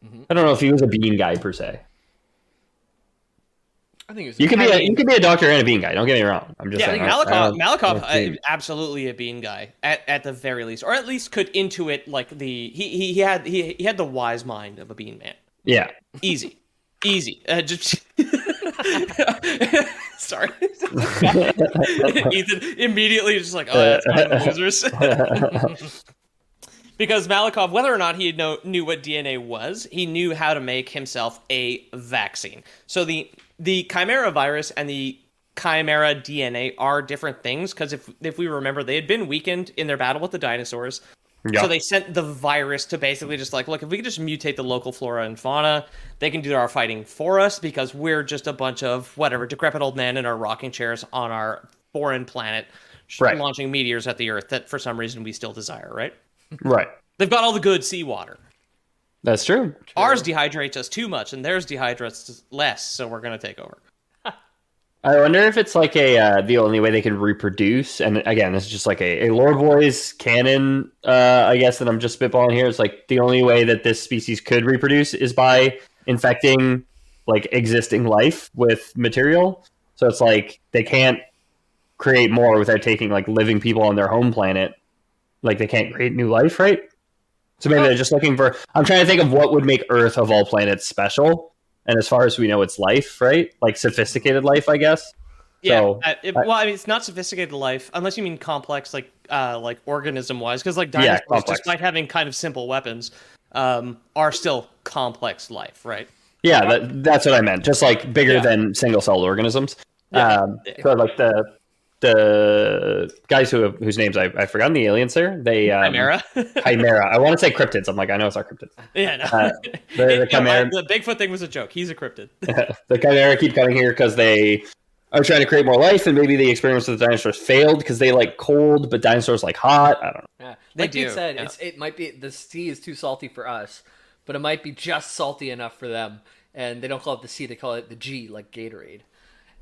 Mm-hmm. I don't know if he was a bean guy per se. I think it was. You could be a doctor and a bean guy. Don't get me wrong. I'm just saying. Malikov absolutely a bean guy at the very least, or at least could intuit like he had the wise mind of a bean man. Yeah, easy. Just sorry. Ethan immediately just like, oh, that's one of the losers. Because Malikov, whether or not he knew what DNA was, he knew how to make himself a vaccine. So the Chimera virus and the Chimera DNA are different things, because if we remember, they had been weakened in their battle with the dinosaurs. Yeah. So they sent the virus to basically just like, look, if we could just mutate the local flora and fauna, they can do our fighting for us, because we're just a bunch of, whatever, decrepit old men in our rocking chairs on our foreign planet, launching meteors at the Earth that for some reason we still desire, right? Right. They've got all the good seawater. That's true. Ours dehydrates us too much, and theirs dehydrates us less, so we're going to take over. I wonder if it's like the only way they can reproduce, and again, this is just like a Lore Boys canon, I guess, that I'm just spitballing here. It's like the only way that this species could reproduce is by infecting like existing life with material. So it's like they can't create more without taking like living people on their home planet. Like they can't create new life, right? So maybe they're just looking for... I'm trying to think of what would make Earth of all planets special. And as far as we know, it's life, right? Like sophisticated life, I guess. Yeah. So, it's not sophisticated life, unless you mean complex, like organism-wise. Because like dinosaurs, despite having kind of simple weapons, are still complex life, right? Yeah, that's what I meant. Just like bigger than single-celled organisms. So like the guys whose names I've forgotten, the aliens there, they Chimera. Chimera. I want to say cryptids. I'm like, I know it's not cryptids. Yeah, no. The Chimera. The Bigfoot thing was a joke. He's a cryptid. The Chimera keep coming here because they are trying to create more life, and maybe the experiments with the dinosaurs failed because they like cold, but dinosaurs like hot. I don't know. Yeah, like you said, it might be the sea is too salty for us, but it might be just salty enough for them, and they don't call it the sea; they call it the G, like Gatorade.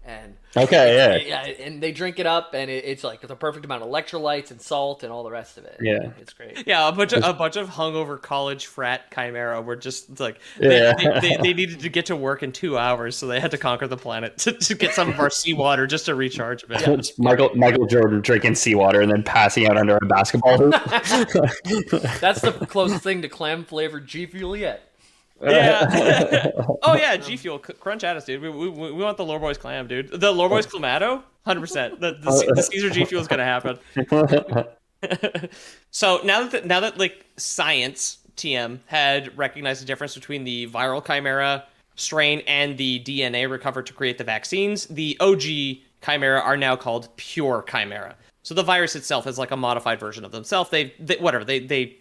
And and they drink it up, and it's like the perfect amount of electrolytes and salt and all the rest of it. Yeah, it's great. Yeah, a bunch of hungover college frat Chimera were just like they needed to get to work in 2 hours, so they had to conquer the planet to get some of our seawater just to recharge a bit. Yeah. It's Michael Jordan drinking seawater and then passing out under a basketball hoop. That's the closest thing to clam flavored G Fuel yet. Yeah. Oh yeah, G Fuel, crunch at us, dude. We want the Lore Boys clam, dude. The Lore Boys Clamato, 100%. The Caesar G Fuel is gonna happen. So now that like science TM had recognized the difference between the viral Chimera strain and the DNA recovered to create the vaccines, the OG Chimera are now called pure Chimera. So the virus itself is like a modified version of themselves. They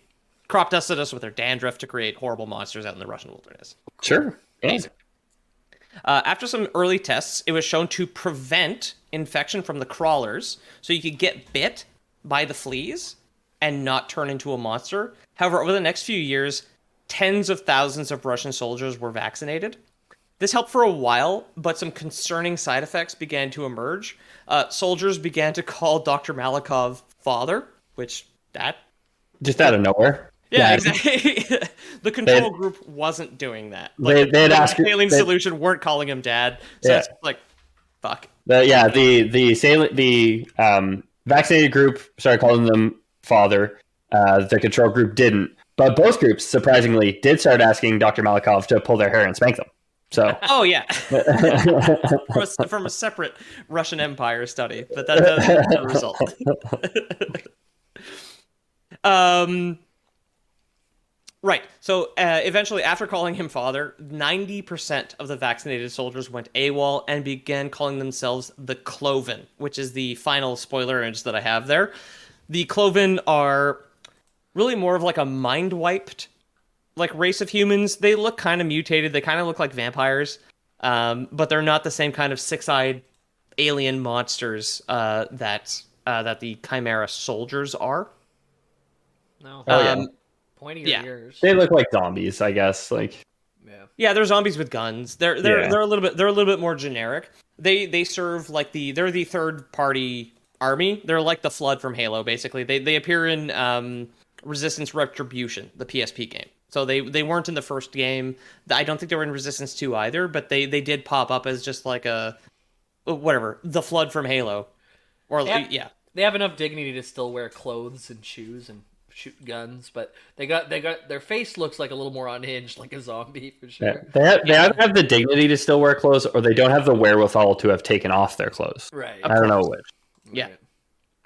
crop dusted us with their dandruff to create horrible monsters out in the Russian wilderness. Sure. Amazing. After some early tests, it was shown to prevent infection from the crawlers, so you could get bit by the fleas and not turn into a monster. However, over the next few years, tens of thousands of Russian soldiers were vaccinated. This helped for a while, but some concerning side effects began to emerge. Soldiers began to call Dr. Malikov father, which just out of nowhere. Yeah, exactly. The control group wasn't doing that. Like, the saline solution weren't calling him dad. So it's like, fuck. The vaccinated group started calling them father. The control group didn't. But both groups, surprisingly, did start asking Dr. Malikov to pull their hair and spank them. So. Oh, yeah. from a separate Russian Empire study. But that's the result. Right. So eventually, after calling him father, 90% of the vaccinated soldiers went AWOL and began calling themselves the cloven, which is the final spoiler image that I have there. The cloven are really more of like a mind-wiped like race of humans. They look kind of mutated. They kind of look like vampires, but they're not the same kind of six-eyed alien monsters that the Chimera soldiers are. No. Pointier Yeah. ears. They look like zombies, I guess. Like, Yeah, they're zombies with guns. They're a little bit more generic. They serve like they're the third party army. They're like the Flood from Halo, basically. They appear in Resistance Retribution, the PSP game. So they weren't in the first game. I don't think they were in Resistance 2 either, but they did pop up as just like a whatever, the Flood from Halo. Or yeah. They have enough dignity to still wear clothes and shoes and shoot guns, but they got their face looks like a little more unhinged, like a zombie for sure. yeah. They either have the dignity to still wear clothes, or they don't have the wherewithal to have taken off their clothes. Right. I don't know which. Yeah. Right.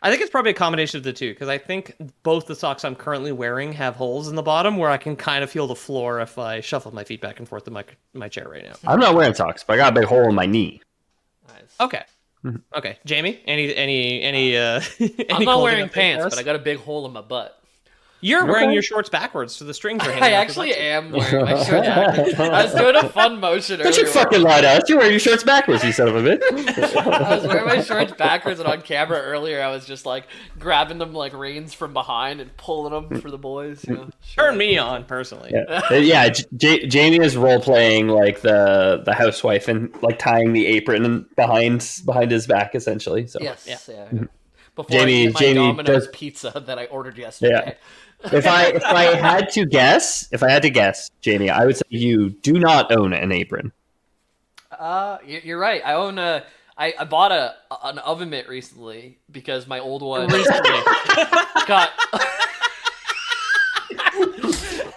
I think it's probably a combination of the two, because I think both the socks I'm currently wearing have holes in the bottom where I can kind of feel the floor if I shuffle my feet back and forth in my chair right now. I'm not wearing socks, but I got a big hole in my knee. Nice. Okay. Okay. Jamie, any I'm not wearing pants, but I got a big hole in my butt. You're wearing your shorts backwards, so the strings are hanging I out. actually am wearing my shorts backwards. I was doing a fun motion Don't earlier. you fucking lie to us. You're wearing your shorts backwards, you son of a bitch. I was wearing my shorts backwards, and on camera earlier, I was just like grabbing them like reins from behind and pulling them for the boys. You know? Turn me on, personally. Yeah, Jamie is role playing like the housewife and like tying the apron behind his back, essentially. So Yes. Yeah. Yeah. Before I eat my Jamie Domino's does- pizza that I ordered yesterday. Yeah. If I had to guess, Jamie, I would say you do not own an apron. You're right. I own I bought an oven mitt recently because my old one got.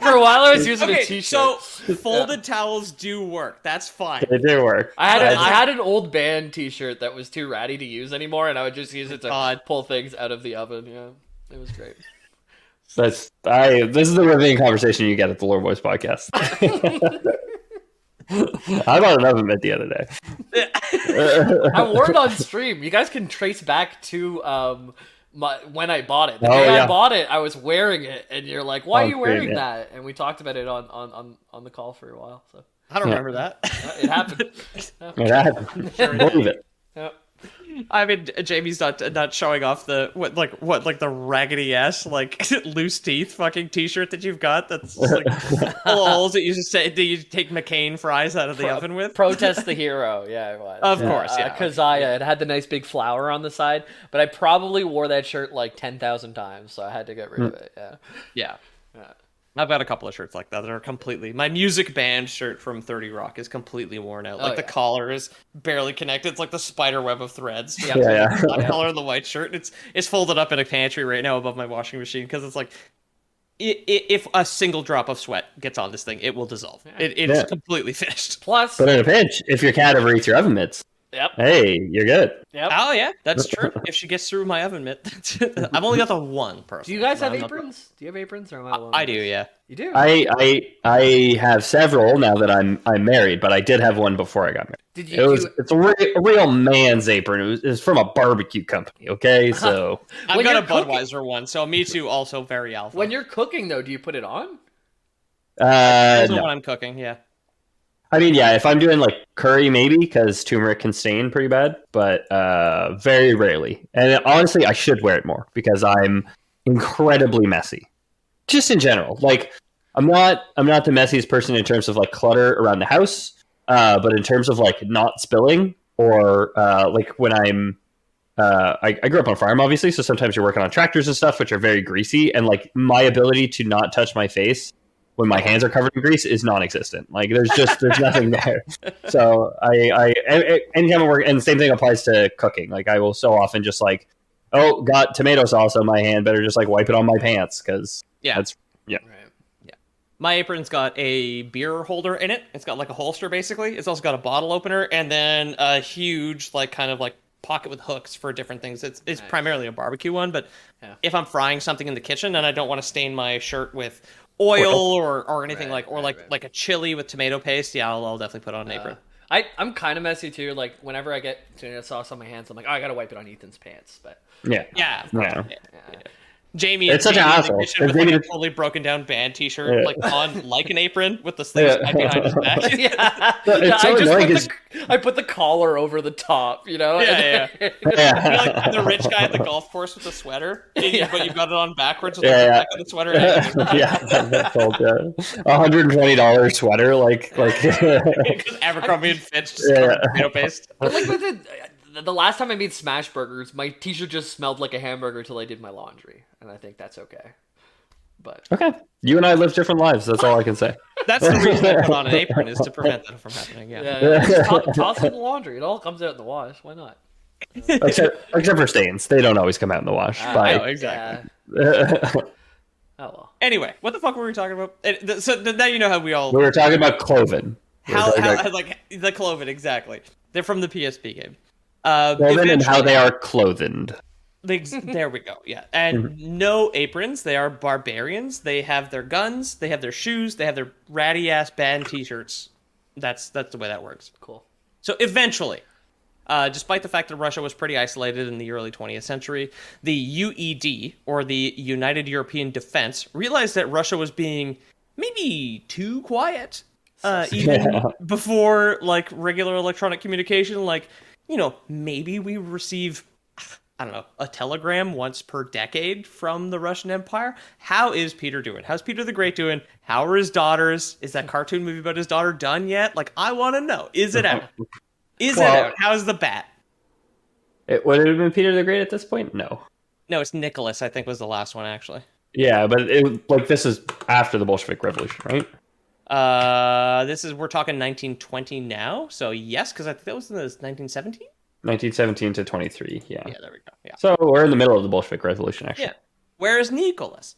For a while, I was using a t-shirt. So folded towels do work. That's fine. They do work. I had an old band t-shirt that was too ratty to use anymore, and I would just use it to pull things out of the oven. Yeah, it was great. This is the riveting conversation you get at the Lore Boys podcast. I bought an oven mitt the other day. I wore it on stream. You guys can trace back to when I bought it. The Oh, day yeah. I bought it, I was wearing it, and you're like, "Why are you wearing yeah. that?" And we talked about it on the call for a while. So I don't remember that. it happened. Believe it. Yep. I mean, Jamie's not showing off the the raggedy ass like loose teeth fucking t-shirt that you've got. That's like full of holes that you just say that you take McCain fries out of the oven with. Protest the hero. Yeah, it was. Of course, yeah. Keziah. It had the nice big flower on the side, but I probably wore that shirt like 10,000 times, so I had to get rid of it. Yeah. Yeah. Yeah. I've got a couple of shirts like that are completely. My music band shirt from 30 Rock is completely worn out. Like the collar is barely connected. It's like the spider web of threads. Yeah. The black collar and the white shirt. It's folded up in a pantry right now above my washing machine because it's like if a single drop of sweat gets on this thing, it will dissolve. It's completely finished. Plus, But in a pinch, if your cat ever eats your oven mitts, yep. hey, you're good. Yep. Oh yeah, that's true. If she gets through my oven mitt, I've only got the one person. Do you guys have aprons? Do you have aprons, or am I alone? I do, yeah. You do. I have several now that I'm married, but I did have one before I got married. Did you? It's a real man's apron. It's from a barbecue company. Okay, so I've When got a you're cooking- Budweiser one, so me too. Also very alpha. When you're cooking, though, do you put it on? That's the no. one I'm cooking. Yeah. I mean, yeah, if I'm doing like curry, maybe because turmeric can stain pretty bad, but very rarely. And honestly, I should wear it more because I'm incredibly messy, just in general. Like, I'm not the messiest person in terms of like clutter around the house, but in terms of like not spilling or like when I grew up on a farm, obviously, so sometimes you're working on tractors and stuff, which are very greasy, and like my ability to not touch my face when my hands are covered in grease is non-existent. Like there's nothing there. So I anytime I work, and the same thing applies to cooking. Like I will so often just like, oh, got tomato sauce on my hand, better just like wipe it on my pants because that's Right. My apron's got a beer holder in it. It's got like a holster basically. It's also got a bottle opener and then a huge like kind of like pocket with hooks for different things. It's Nice. primarily a barbecue one, but Yeah. if I'm frying something in the kitchen and I don't want to stain my shirt with oil or anything Right, right. like a chili with tomato paste, yeah, I'll definitely put on an apron. I'm kind of messy too. Like whenever I get tomato sauce on my hands, I'm like, oh, I gotta wipe it on Ethan's pants. But yeah. Yeah. Yeah. Jamie, It's such an Jamie in the hassle. kitchen with like a totally broken down band T-shirt, like on like an apron with the sleeves tied behind his back. Yeah, It's so annoying I put the collar over the top, you know. Yeah. You're like the rich guy at the golf course with the sweater, but you've got it on backwards with the back of the sweater. Yeah, that's all good. $120 sweater, like because Abercrombie and Fitch just covered tomato paste. But like the last time I made smash burgers, my T-shirt just smelled like a hamburger till I did my laundry, and I think that's okay. But okay, you and I live different lives. That's all I can say. That's the reason I put on an apron, is to prevent that from happening. Toss it in the laundry. It all comes out in the wash. Why not? Except for stains, they don't always come out in the wash. No, exactly. Oh well. Anyway, what the fuck were we talking about? So now you know how we were talking about cloven. How like the cloven, exactly. They're from the PSP game. Cloven and how they are clothed. There we go. Yeah, and no aprons. They are barbarians. They have their guns. They have their shoes. They have their ratty ass band T-shirts. That's the way that works. Cool. So eventually, despite the fact that Russia was pretty isolated in the early 20th century, the UED, or the United European Defense, realized that Russia was being maybe too quiet, even before like regular electronic communication. Like, you know, maybe we receive, I don't know, a telegram once per decade from the Russian Empire. How is Peter doing? How's Peter the Great doing? How are his daughters? Is that cartoon movie about his daughter done yet? Like, I want to know. Is it out? It out? How's the bat? Would it have been Peter the Great at this point? No, it's Nicholas, I think, was the last one, actually. Yeah, but this is after the Bolshevik Revolution, right? We're talking 1920 now, so yes, because I think that was in the 1917? 1917 to 23, yeah. Yeah, there we go, yeah. So we're in the middle of the Bolshevik Revolution, actually. Yeah. Where is Nicholas?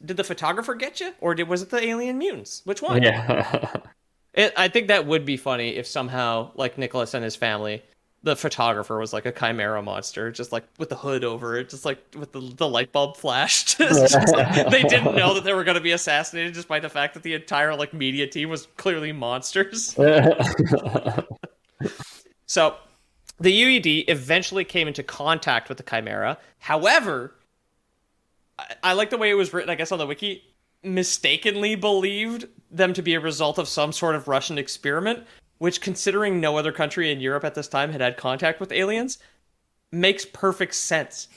Did the photographer get you? Or was it the alien mutants? Which one? Yeah. I think that would be funny if somehow, like, Nicholas and his family, the photographer was like a chimera monster, just like with the hood over it, just like with the light bulb flashed. Like, they didn't know that they were going to be assassinated, despite the fact that the entire like media team was clearly monsters. So the UED eventually came into contact with the Chimera. However, I like the way it was written, I guess, on the wiki, mistakenly believed them to be a result of some sort of Russian experiment, which, considering no other country in Europe at this time had contact with aliens, makes perfect sense.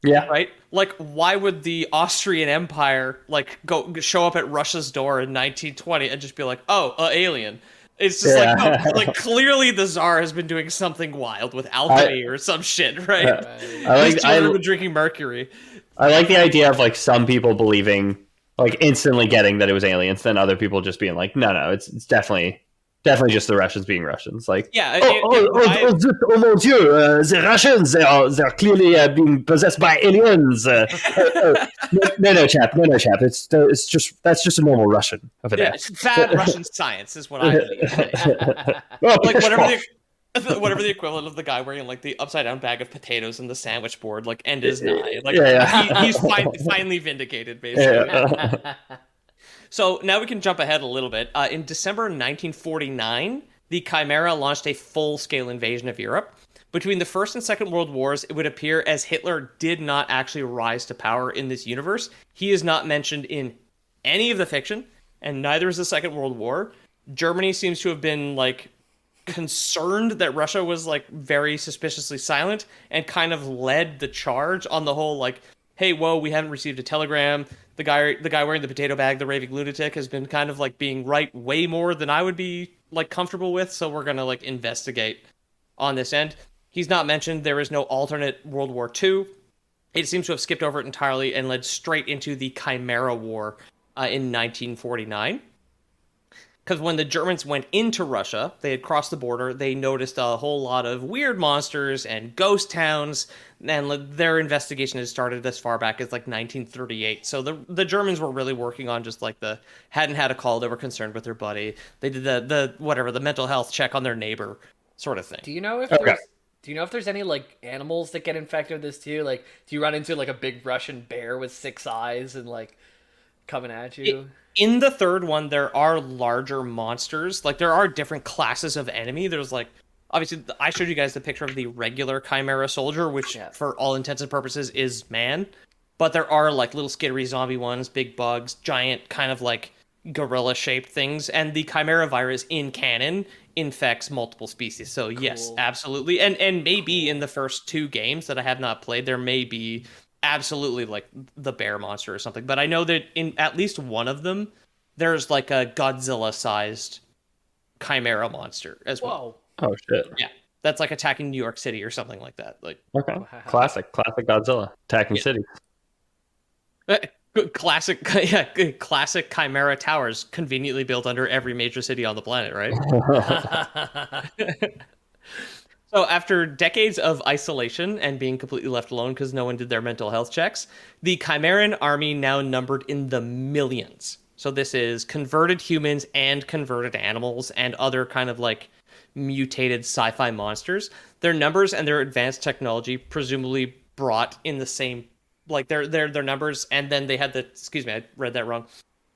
Yeah. Right? Like, why would the Austrian Empire, like, go show up at Russia's door in 1920 and just be like, oh, alien? It's just like, no, like, clearly the Tsar has been doing something wild with alchemy or some shit, right? These children have been drinking mercury. I like the idea of, like, some people believing, like, instantly getting that it was aliens, then other people just being like, no, it's definitely just the Russians being Russians. Like, yeah, mon Dieu, the Russians, they're clearly being possessed by aliens. No, chap. It's that's just a normal Russian over there. It's bad Russian science is what I believe. Like whatever the equivalent of the guy wearing like the upside down bag of potatoes in the sandwich board, like end is nigh. Like he's finally vindicated, basically. So now we can jump ahead a little bit. In December 1949, the Chimera launched a full-scale invasion of Europe. Between the First and Second World Wars, it would appear as Hitler did not actually rise to power in this universe. He is not mentioned in any of the fiction, and neither is the Second World War. Germany seems to have been, like, concerned that Russia was, like, very suspiciously silent, and kind of led the charge on the whole, like, hey, whoa, we haven't received a telegram. The guy wearing the potato bag, the raving lunatic, has been kind of like being right way more than I would be like comfortable with, so we're gonna like investigate on this end. He's not mentioned. There is no alternate World War II. It seems to have skipped over it entirely and led straight into the Chimera War in 1949. Because when the Germans went into Russia, they had crossed the border, they noticed a whole lot of weird monsters and ghost towns, and their investigation had started as far back as like 1938. So the Germans were really working on just like hadn't had a call, they were concerned with their buddy. They did the mental health check on their neighbor sort of thing. Do you know if there's any like animals that get infected with this too? Like, do you run into like a big Russian bear with 6 eyes and like coming at you? In the third one, there are larger monsters. Like, there are different classes of enemy. There's, like, obviously, I showed you guys the picture of the regular Chimera soldier, which, for all intents and purposes, is man. but there are like little skittery zombie ones, big bugs, giant kind of like gorilla shaped things, and the Chimera virus in canon infects multiple species. So yes, absolutely. And maybe in the first 2 games that I have not played, there may be absolutely like the bear monster or something. But I know that in at least one of them, there's like a Godzilla sized Chimera monster as well. Whoa. Oh shit. Yeah. That's like attacking New York City or something like that. Like Okay. Classic Godzilla attacking cities. Classic, classic Chimera towers conveniently built under every major city on the planet, right? So after decades of isolation and being completely left alone because no one did their mental health checks, the Chimeran army now numbered in the millions. So this is converted humans and converted animals and other kind of like mutated sci-fi monsters. Their numbers and their advanced technology presumably brought in the same, like their numbers, and then they had the, excuse me, I read that wrong.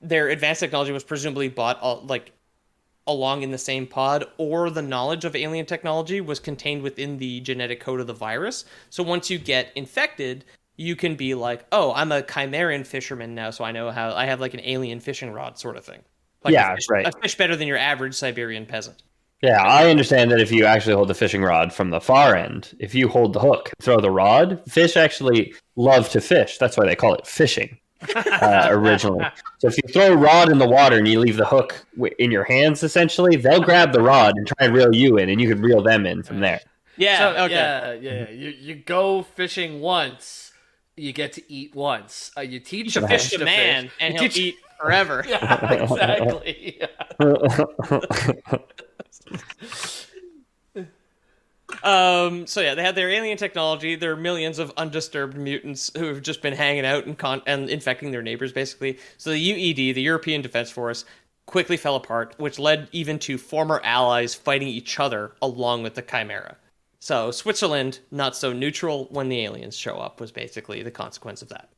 Their advanced technology was presumably bought along in the same pod, or the knowledge of alien technology was contained within the genetic code of the virus. So once you get infected, you can be like, oh, I'm a Chimeran fisherman now, so I know how, I have like an alien fishing rod sort of thing. Like a fish better than your average Siberian peasant. Yeah, I understand that if you actually hold the fishing rod from the far end, if you hold the hook and throw the rod, fish actually love to fish. That's why they call it fishing originally. So if you throw a rod in the water and you leave the hook in your hands, essentially, they'll grab the rod and try and reel you in, and you can reel them in from there. Yeah, so, okay. Yeah. You go fishing once, you get to eat once. You teach a fish to man, and he'll eat forever. Yeah, exactly. So yeah, they had their alien technology. There are millions of undisturbed mutants who have just been hanging out and infecting their neighbors, basically. So the UED, the European Defense Force, quickly fell apart, which led even to former allies fighting each other along with the Chimera. So Switzerland, not so neutral when the aliens show up, was basically the consequence of that.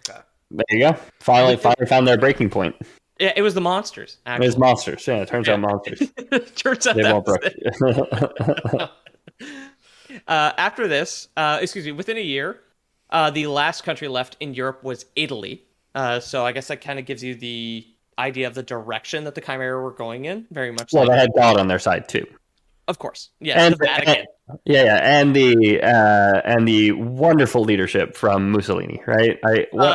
Okay. There you go. Finally found their breaking point. Yeah, it was the monsters. Actually. It was monsters. Yeah, it turns out monsters. Turns out They that won't was break. After this, within a year, the last country left in Europe was Italy. So I guess that kind of gives you the idea of the direction that the Chimera were going in. Very much. Well, they had God on their side too. Of course, yeah, the Vatican. And the wonderful leadership from Mussolini, right?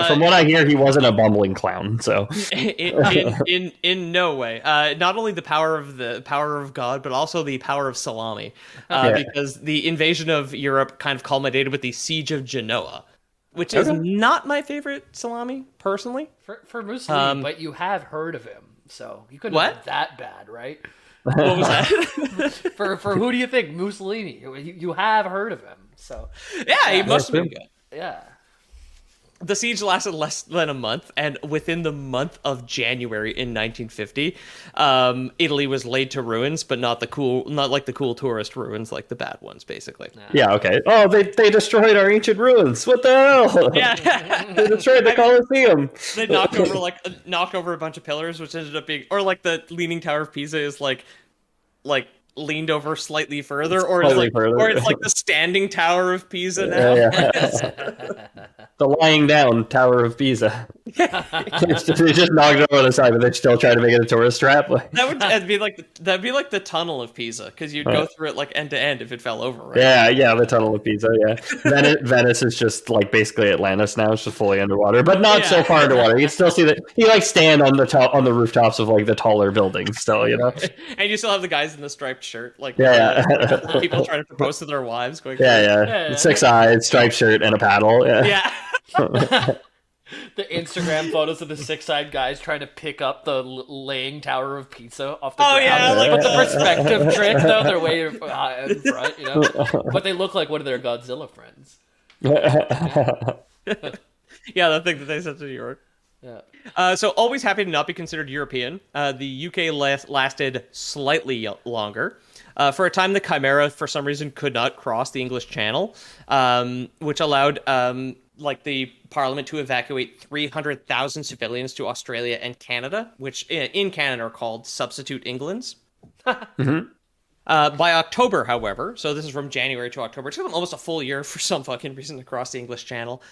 From what I hear, he wasn't a bumbling clown. So in no way. Not only the power of God, but also the power of salami, because the invasion of Europe kind of culminated with the siege of Genoa, which is not my favorite salami personally. For Mussolini, but you have heard of him, so you couldn't have been that bad, right? What was that? for who do you think? Mussolini. You have heard of him, so yeah, he must have been good. Yeah. The siege lasted less than a month, and within the month of January in 1950, Italy was laid to ruins, but not like the cool tourist ruins, like the bad ones, basically. Yeah, okay. Oh, they destroyed our ancient ruins. What the hell? Yeah, they destroyed the Colosseum. They knocked over a bunch of pillars, which ended up being, or like the Leaning Tower of Pisa is like leaned over slightly further, or it's like the Standing Tower of Pisa now. Yeah. The lying down Tower of Pisa. They just knocked it over the side, but they still try to make it a tourist trap. That'd be like the Tunnel of Pisa, because you'd go through it like end to end if it fell over, right? Yeah, the Tunnel of Pisa. Yeah, Venice is just like basically Atlantis now. It's just fully underwater, but not so far underwater. You can still see that you like stand on the rooftops of like the taller buildings. Still, you know, and you still have the guys in the striped shirt, like people trying to propose to their wives. Going, 6 eyes, striped shirt, and a paddle. Yeah. The Instagram photos of the 6-eyed guys trying to pick up the laying Tower of Pizza off the ground. Yeah, like with the perspective trick, though, they're way in front, you know. But they look like one of their Godzilla friends. Yeah, the thing that they sent to New York. Yeah. So always happy to not be considered European. The UK lasted slightly longer. For a time, the Chimera, for some reason, could not cross the English Channel, which allowed the Parliament to evacuate 300,000 civilians to Australia and Canada, which in Canada are called substitute Englands. Mm-hmm. By October, however, so this is from January to October, it took them almost a full year for some fucking reason to cross the English Channel.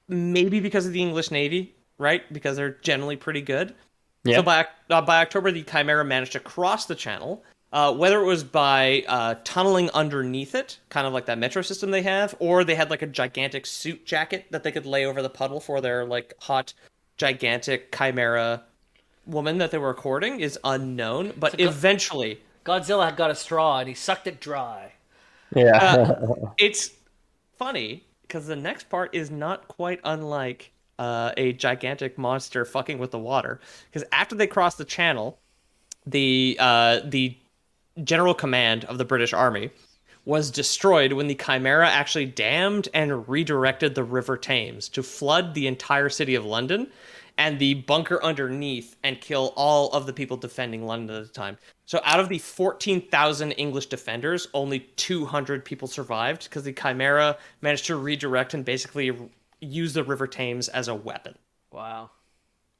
maybe because of the English Navy, right? Because they're generally pretty good. Yeah. So by October, the Chimera managed to cross the channel. Whether it was by tunneling underneath it, kind of like that metro system they have, or they had like a gigantic suit jacket that they could lay over the puddle for their like hot, gigantic Chimera woman that they were courting, is unknown. But eventually, Godzilla got a straw and he sucked it dry. Yeah. it's funny because the next part is not quite unlike a gigantic monster fucking with the water. Because after they cross the channel, the general command of the British Army was destroyed when the Chimera actually dammed and redirected the River Thames to flood the entire city of London and the bunker underneath and kill all of the people defending London at the time. So out of the 14,000 English defenders, only 200 people survived because the Chimera managed to redirect and basically use the River Thames as a weapon. Wow.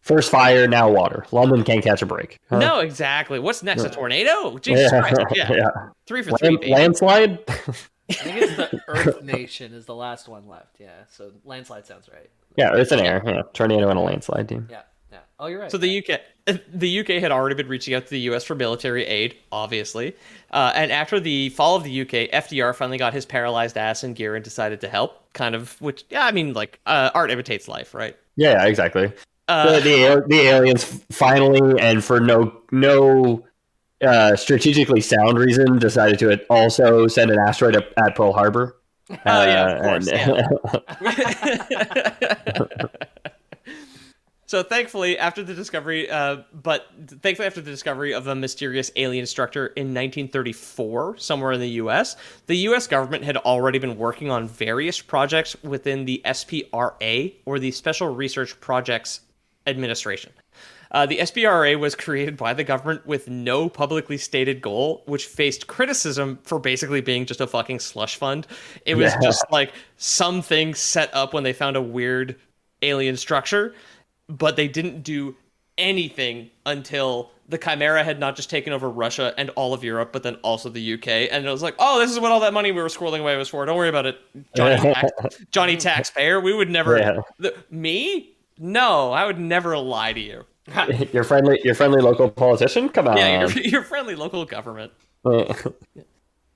First fire, now water. London can't catch a break. Huh? No, exactly. What's next? A tornado? Jesus Christ. Yeah. 3 for 3, baby. Landslide? I think it's the Earth Nation is the last one left. Yeah, so landslide sounds right. Yeah, Earth and air. Yeah. Tornado and a landslide, team. Yeah. Oh, you're right. So the UK had already been reaching out to the US for military aid, obviously. And after the fall of the UK, FDR finally got his paralyzed ass in gear and decided to help. Kind of, which, yeah, I mean, like, art imitates life, right? Yeah, exactly. The aliens finally, and for no strategically sound reason, decided to also send an asteroid at Pearl Harbor. Oh, yeah, of course, yeah. So thankfully, after the discovery of a mysterious alien structure in 1934, somewhere in the U.S., the U.S. government had already been working on various projects within the SPRA, or the Special Research Projects Administration. The SPRA was created by the government with no publicly stated goal, which faced criticism for basically being just a fucking slush fund. It was just like something set up when they found a weird alien structure, but they didn't do anything until the Chimera had not just taken over Russia and all of Europe, but then also the UK. And it was like, oh, this is what all that money we were squirreling away was for. Don't worry about it, Johnny Taxpayer. We would never... Yeah. Me? No, I would never lie to you. Your friendly local politician? Come on. Yeah, your friendly local government. So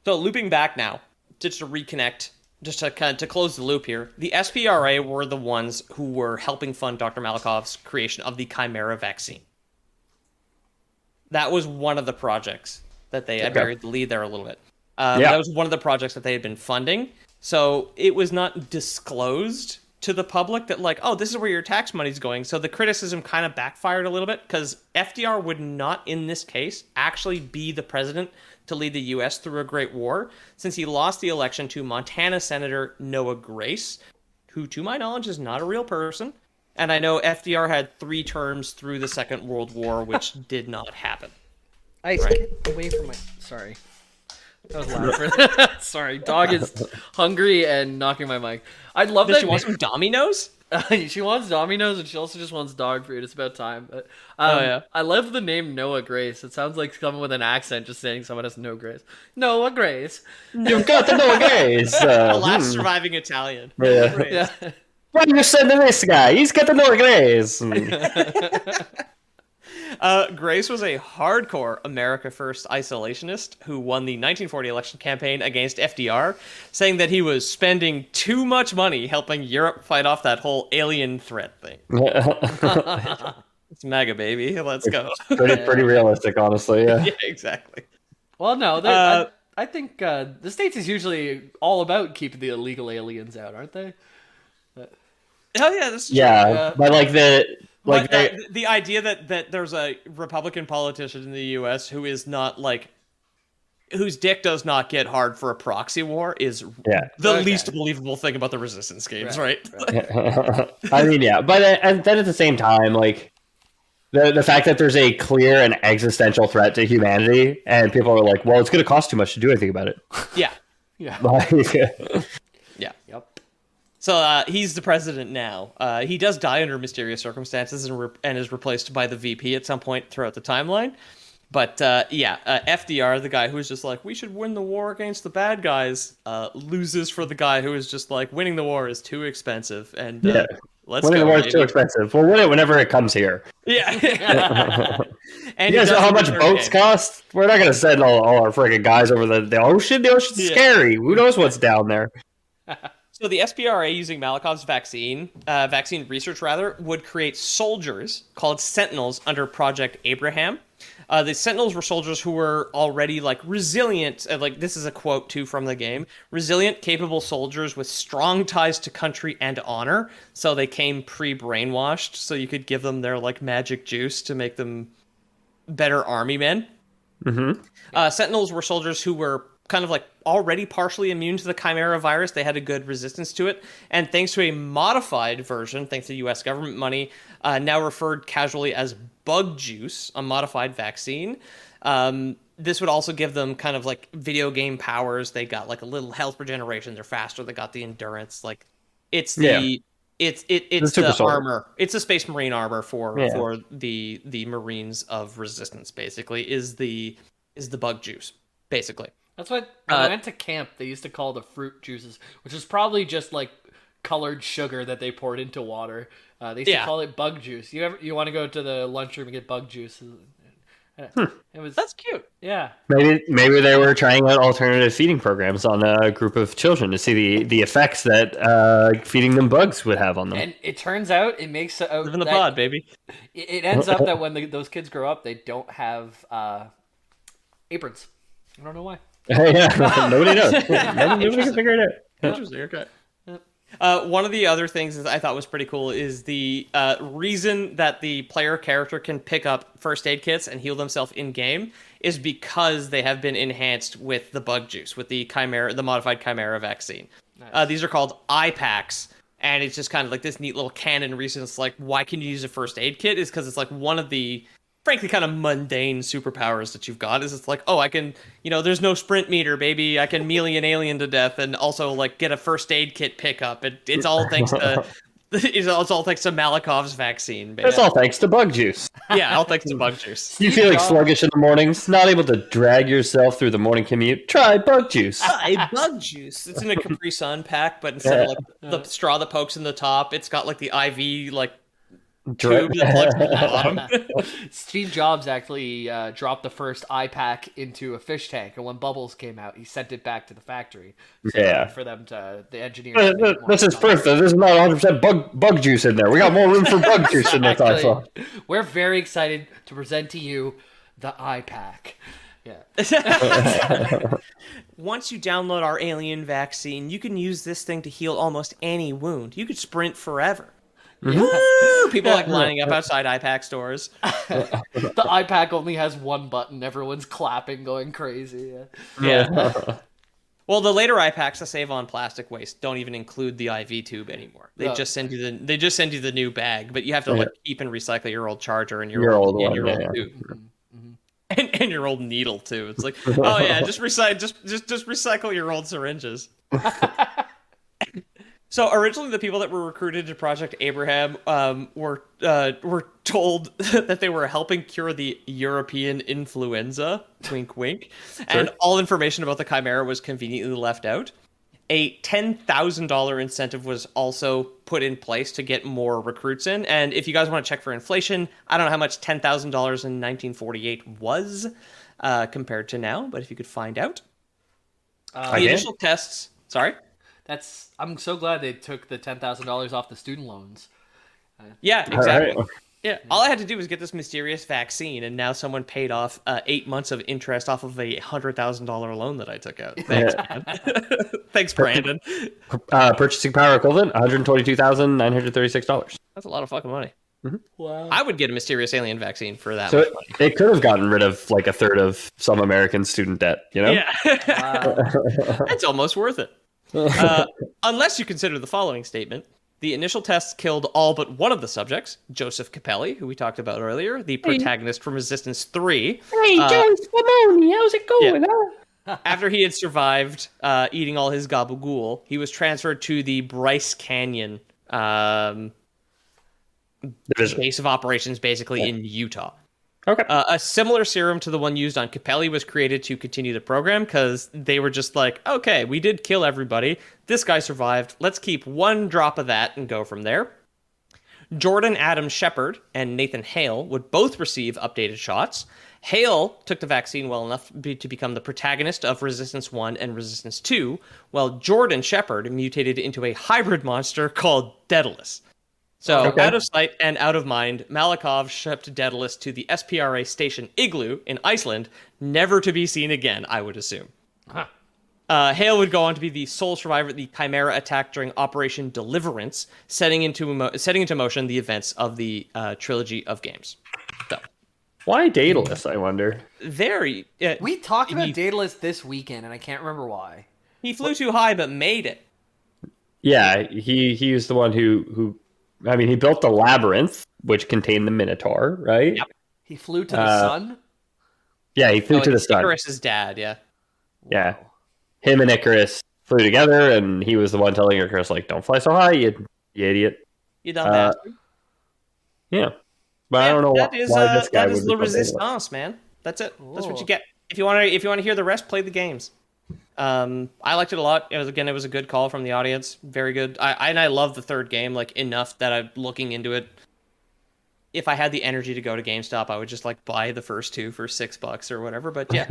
looping back now, just to reconnect, just to close the loop here, the SPRA were the ones who were helping fund Dr. Malikov's creation of the Chimera vaccine. That was one of the projects that I buried the lead there a little bit. That was one of the projects that they had been funding. So it was not disclosed to the public that, like, oh, this is where your tax money's going. So the criticism kind of backfired a little bit because FDR would not, in this case, actually be the president to lead the U.S. through a Great War, since he lost the election to Montana Senator Noah Grace, who, to my knowledge, is not a real person. And I know FDR had 3 terms through the Second World War, which did not happen. Get away from my... Sorry. That was loud for that. Sorry, dog is hungry and knocking my mic. I'd love that. She wants some Dominoes? She wants Dominoes, and she also just wants dog food. It's about time. But, yeah. I love the name Noah Grace. It sounds like someone with an accent just saying someone has no grace. Noah Grace. You've got the Noah Grace. The last surviving Italian. Yeah. Why are you sending this guy? He's got the Noah Grace. Grace was a hardcore America First isolationist who won the 1940 election campaign against FDR, saying that he was spending too much money helping Europe fight off that whole alien threat thing. It's MAGA, baby. Let's go. Pretty realistic, honestly. Yeah, yeah, exactly. Well, no, I think the States is usually all about keeping the illegal aliens out, aren't they? Oh yeah, this is true. But like the idea that there's a Republican politician in the U.S. who is not like, whose dick does not get hard for a proxy war is the least believable thing about the resistance games, right? I mean, yeah, but and then at the same time, like the fact that there's a clear and existential threat to humanity, and people are like, well, it's going to cost too much to do anything about it. Yeah. Yeah. Yep. So he's the president now. He does die under mysterious circumstances and is replaced by the VP at some point throughout the timeline. But FDR, the guy who was just like, we should win the war against the bad guys, loses for the guy who is just like, winning the war is too expensive. And let's winning go. the war is too expensive. We'll win it whenever it comes here. Yeah. And you guys know how much boats cost? We're not going to send all our friggin' guys over the ocean. The ocean's scary. Who knows what's down there? So the SPRA, using Malikov's vaccine research would create soldiers called Sentinels under Project Abraham. The Sentinels were soldiers who were already like resilient, like this is a quote too from the game, resilient, capable soldiers with strong ties to country and honor. So they came pre-brainwashed, so you could give them their like magic juice to make them better army men. Mm-hmm. Sentinels were soldiers who were kind of like already partially immune to the Chimera virus. They had a good resistance to it. And thanks to a modified version, thanks to US government money, now referred casually as bug juice, a modified vaccine. This would also give them kind of like video game powers. They got like a little health regeneration. They're faster. They got the endurance. Like it's the it's the armor. It's a Space Marine armor for the Marines of Resistance. Basically, is the bug juice. Basically. That's what when I went to camp, they used to call the fruit juices, which is probably just like colored sugar that they poured into water. They used to call it bug juice. You want to go to the lunchroom and get bug juice? That's cute. Yeah. Maybe they were trying out alternative feeding programs on a group of children to see the effects that feeding them bugs would have on them. And it turns out it makes live in the pod, baby. It ends up that when those kids grow up, they don't have aprons. I don't know why. Nobody knows. Nobody can figure it out. Interesting. Okay. One of the other things that I thought was pretty cool is the reason that the player character can pick up first aid kits and heal themselves in game is because they have been enhanced with the bug juice, with the Chimera, the modified Chimera vaccine. Nice. These are called eye packs, and it's just kind of like this neat little canon reason. It's like, why can you use a first aid kit? Is because it's like one of the frankly kind of mundane superpowers that you've got. Is it's like, oh, I can, there's no sprint meter, baby. I can melee an alien to death and also like get a first aid kit pickup. It's all thanks to it's all thanks to Malikov's vaccine, baby. It's all thanks to bug juice. Yeah, all thanks to bug juice. You feeling sluggish in the mornings, not able to drag yourself through the morning commute? Try bug juice. Try bug juice. It's in a Capri Sun pack, but instead of like the straw that pokes in the top, it's got like the IV like tube that plugs in the bottom. Steve Jobs actually dropped the first iPack into a fish tank, and when bubbles came out, he sent it back to the factory. For them to the engineers. This is proof that there's not 100% bug juice in there. We got more room for bug juice in this iPhone. We're very excited to present to you the iPack. Yeah. Once you download our alien vaccine, you can use this thing to heal almost any wound. You could sprint forever. Woo! People like lining up outside iPack stores. The iPack only has one button. Everyone's clapping, going crazy. Yeah. Well, the later iPacks to save on plastic waste don't even include the IV tube anymore. They just send you the new bag, but you have to like keep and recycle your old charger and your old tube. Mm-hmm. And your old needle too. It's like, oh yeah, just recycle your old syringes. So originally, the people that were recruited to Project Abraham were told that they were helping cure the European influenza. Wink, wink. Sure. And all information about the Chimera was conveniently left out. A $10,000 incentive was also put in place to get more recruits in. And if you guys want to check for inflation, I don't know how much $10,000 in 1948 was compared to now, but if you could find out. The initial tests... Sorry? I'm so glad they took the $10,000 off the student loans. Yeah, exactly. Right. Yeah, all I had to do was get this mysterious vaccine, and now someone paid off 8 months of interest off of a $100,000 loan that I took out. Thanks, man. Thanks, Brandon. Purchasing power equivalent, $122,936. That's a lot of fucking money. Mm-hmm. Wow. I would get a mysterious alien vaccine for that. So they could have gotten rid of like a third of some American student debt, Yeah. Wow. That's almost worth it. Unless you consider the following statement. The initial tests killed all but one of the subjects, Joseph Capelli, who we talked about earlier, the protagonist from Resistance 3. Hey, Joseph Mamoni, how's it going, huh? After he had survived eating all his gabagool, he was transferred to the Bryce Canyon base of operations, basically in Utah. Okay. A similar serum to the one used on Capelli was created to continue the program because they were just like, okay, we did kill everybody. This guy survived. Let's keep one drop of that and go from there. Jordan Adam Shepard and Nathan Hale would both receive updated shots. Hale took the vaccine well enough to become the protagonist of Resistance 1 and Resistance 2, while Jordan Shepard mutated into a hybrid monster called Daedalus. So, out of sight and out of mind, Malikov shipped Daedalus to the SPRA station Igloo in Iceland, never to be seen again, I would assume. Huh. Hale would go on to be the sole survivor of the Chimera attack during Operation Deliverance, setting into motion the events of the trilogy of games. So, Why Daedalus, I wonder? We talked about Daedalus this weekend, and I can't remember why. He flew too high, but made it. Yeah, he was the one who I mean, he built the labyrinth, which contained the Minotaur, right? Yep. He flew to the sun? Yeah, he flew to the sun. Icarus' dad, yeah. Yeah. Him and Icarus flew together, and he was the one telling Icarus, like, don't fly so high, you idiot. You done bastard. Yeah. But I don't know why this guy that is would the become Daedalus. Resistance, man. That's it. That's what you get. If you want to hear the rest, play the games. I liked it a lot. It was a good call from the audience. Very good. I love the third game like enough that I'm looking into it. If I had the energy to go to GameStop, I would just like buy the first two for $6 or whatever. But yeah,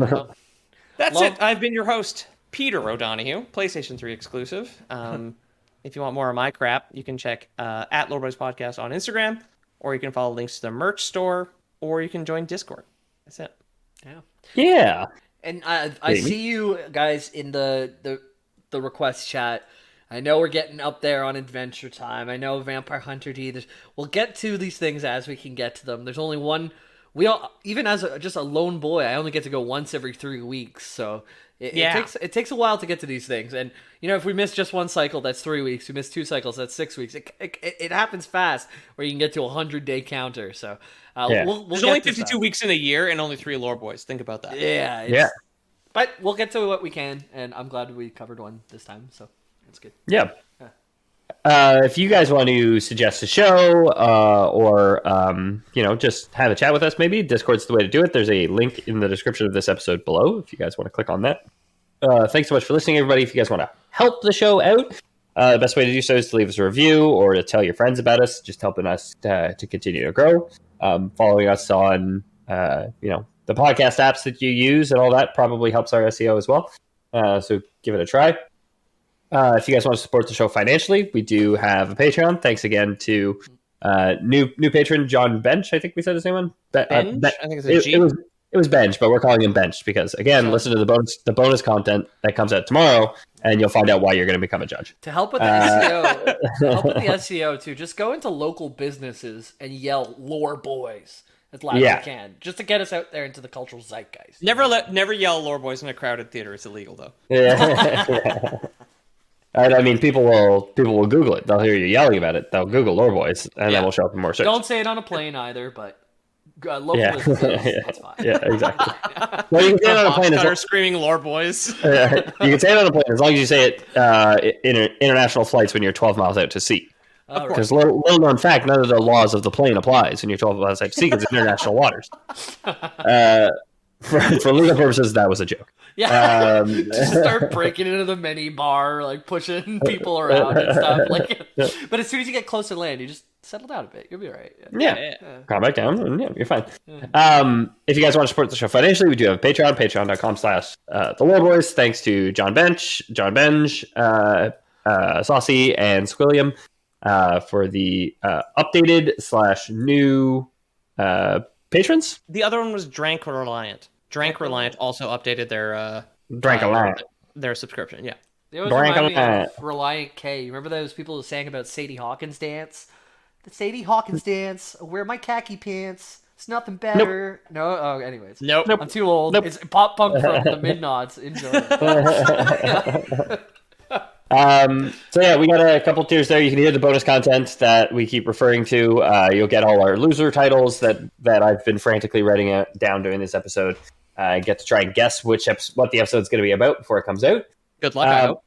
that's it. I've been your host, Peter O'Donohue, PlayStation 3 exclusive. If you want more of my crap, you can check at Lord Boys Podcast on Instagram, or you can follow links to the merch store, or you can join Discord. That's it. Yeah. And I see you guys in the request chat. I know we're getting up there on Adventure Time. I know Vampire Hunter D. We'll get to these things as we can get to them. There's only one. Even as just a lone boy, I only get to go once every 3 weeks. So it takes a while to get to these things. And if we miss just one cycle, that's 3 weeks. We miss 2 cycles, that's 6 weeks. It happens fast where you can get to a 100-day counter. So we'll There's only 52 weeks in a year and only 3 lore boys. Think about that. Yeah. But we'll get to what we can, and I'm glad we covered one this time. So that's good. Yeah. If you guys want to suggest a show or just have a chat with us, maybe Discord's the way to do it. There's a link in the description of this episode below if you guys want to click on that. Thanks so much for listening, everybody. If you guys want to help the show out, the best way to do so is to leave us a review or to tell your friends about us, just helping us to continue to grow. Following us on the podcast apps that you use and all that probably helps our SEO as well. So give it a try. If you guys want to support the show financially, we do have a Patreon. Thanks again to new patron John Bench. I think we said his name on. Bench? I think it's a G. It was Bench, but we're calling him Bench because again, listen to the bonus content that comes out tomorrow, and you'll find out why you're going to become a judge. To help with the SEO, too, just go into local businesses and yell "Lore Boys" as loud as you can, just to get us out there into the cultural zeitgeist. Never yell "Lore Boys" in a crowded theater. It's illegal, though. Yeah. I mean, people will Google it. They'll hear you yelling about it. They'll Google Lore Boys, and then we'll show up in more search. Don't say it on a plane either, but local businesses, that's fine. Yeah, exactly. Well, you can say it on a plane as well. Screaming "Lore Boys." You can say it on a plane as long as you say it in international flights when you're 12 miles out to sea. Because little known fact, none of the laws of the plane applies when you're 12 miles out to sea because it's international waters. For legal purposes, that was a joke. Yeah, just start breaking into the mini bar, like pushing people around and stuff. But as soon as you get close to land, you just settle down a bit. You'll be all right. Yeah. Calm back down, and you're fine. If you guys want to support the show financially, we do have a Patreon, patreon.com/theloreboys. Thanks to John Bench, Saucy, and Squilliam for the updated / new patrons. The other one was Drank Reliant. Drank Reliant also updated their their subscription. Yeah. They always remind me of Reliant K. You remember those people who sang about Sadie Hawkins dance? The Sadie Hawkins dance. I wear my khaki pants. It's nothing better. Nope. No. Oh, anyways. Nope. I'm too old. Nope. It's pop punk from the Midnods. Enjoy. So yeah, we got a couple tiers there. You can hear the bonus content that we keep referring to. You'll get all our loser titles that I've been frantically writing down during this episode. Get to try and guess what the episode's going to be about before it comes out. Good luck.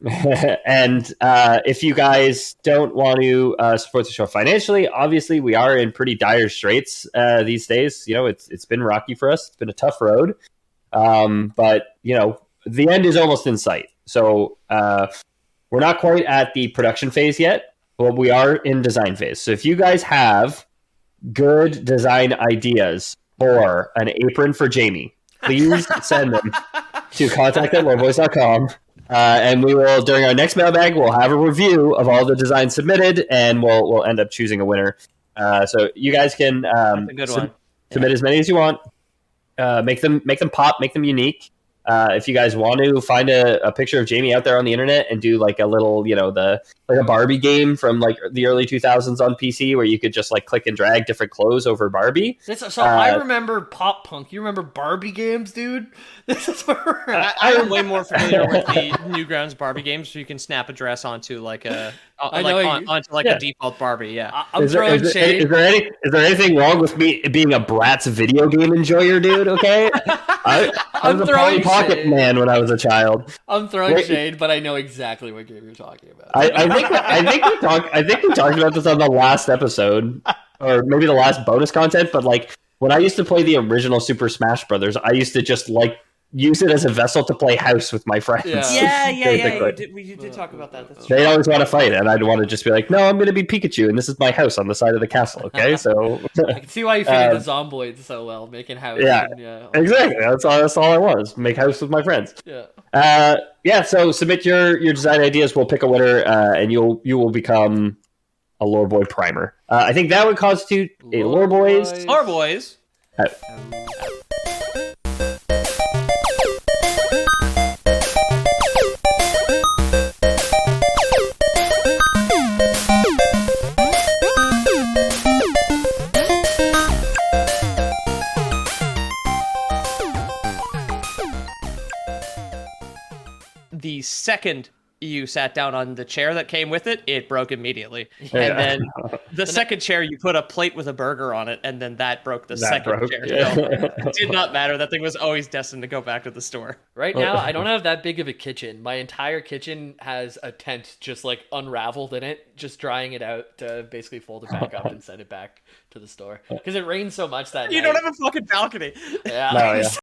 And if you guys don't want to support the show financially, obviously we are in pretty dire straits these days. You know, it's been rocky for us. It's been a tough road, but you know, the end is almost in sight. So we're not quite at the production phase yet, but we are in design phase. So if you guys have good design ideas for an apron for Jamie, please send them to contact@loreboys.com. And we will, during our next mailbag, we'll have a review of all the designs submitted, and we'll end up choosing a winner. So you guys can submit as many as you want. Make them pop, make them unique. If you guys want to find a picture of Jamie out there on the internet and do like a little, you know, like a Barbie game from like the early 2000s on PC where you could just like click and drag different clothes over Barbie. So I remember pop punk. You remember Barbie games, dude? This is where we're at. I am way more familiar with the Newgrounds Barbie games, so you can snap a dress onto like a a default Barbie. Yeah, I'm throwing shade. Is there anything wrong with me being a Bratz video game enjoyer, dude? Okay, I was a Polly Pocket man when I was a child. I'm throwing shade, but I know exactly what game you're talking about. I think we talked about this on the last episode, or maybe the last bonus content. But like when I used to play the original Super Smash Brothers, I used to just like use it as a vessel to play house with my friends. Yeah. You did talk about that. That's They'd always want to fight, and I'd want to just be like, "No, I'm going to be Pikachu, and this is my house on the side of the castle." Okay, so I can see why you figured the Zomboids so well, making house. Yeah, exactly. That's all I was. Make house with my friends. Yeah. So submit your design ideas. We'll pick a winner, and you will become a Lore Boy primer. I think that would constitute a Lore Boys. Lore Boys. The second you sat down on the chair that came with it, it broke immediately. Yeah. And then the second chair, you put a plate with a burger on it, and then that broke the second chair. Yeah. No, it did not matter. That thing was always destined to go back to the store. Right now, I don't have that big of a kitchen. My entire kitchen has a tent just like unraveled in it, just drying it out to basically fold it back up and send it back to the store. Because it rained so much that you night. don't have a fucking balcony. Yeah. No, yeah.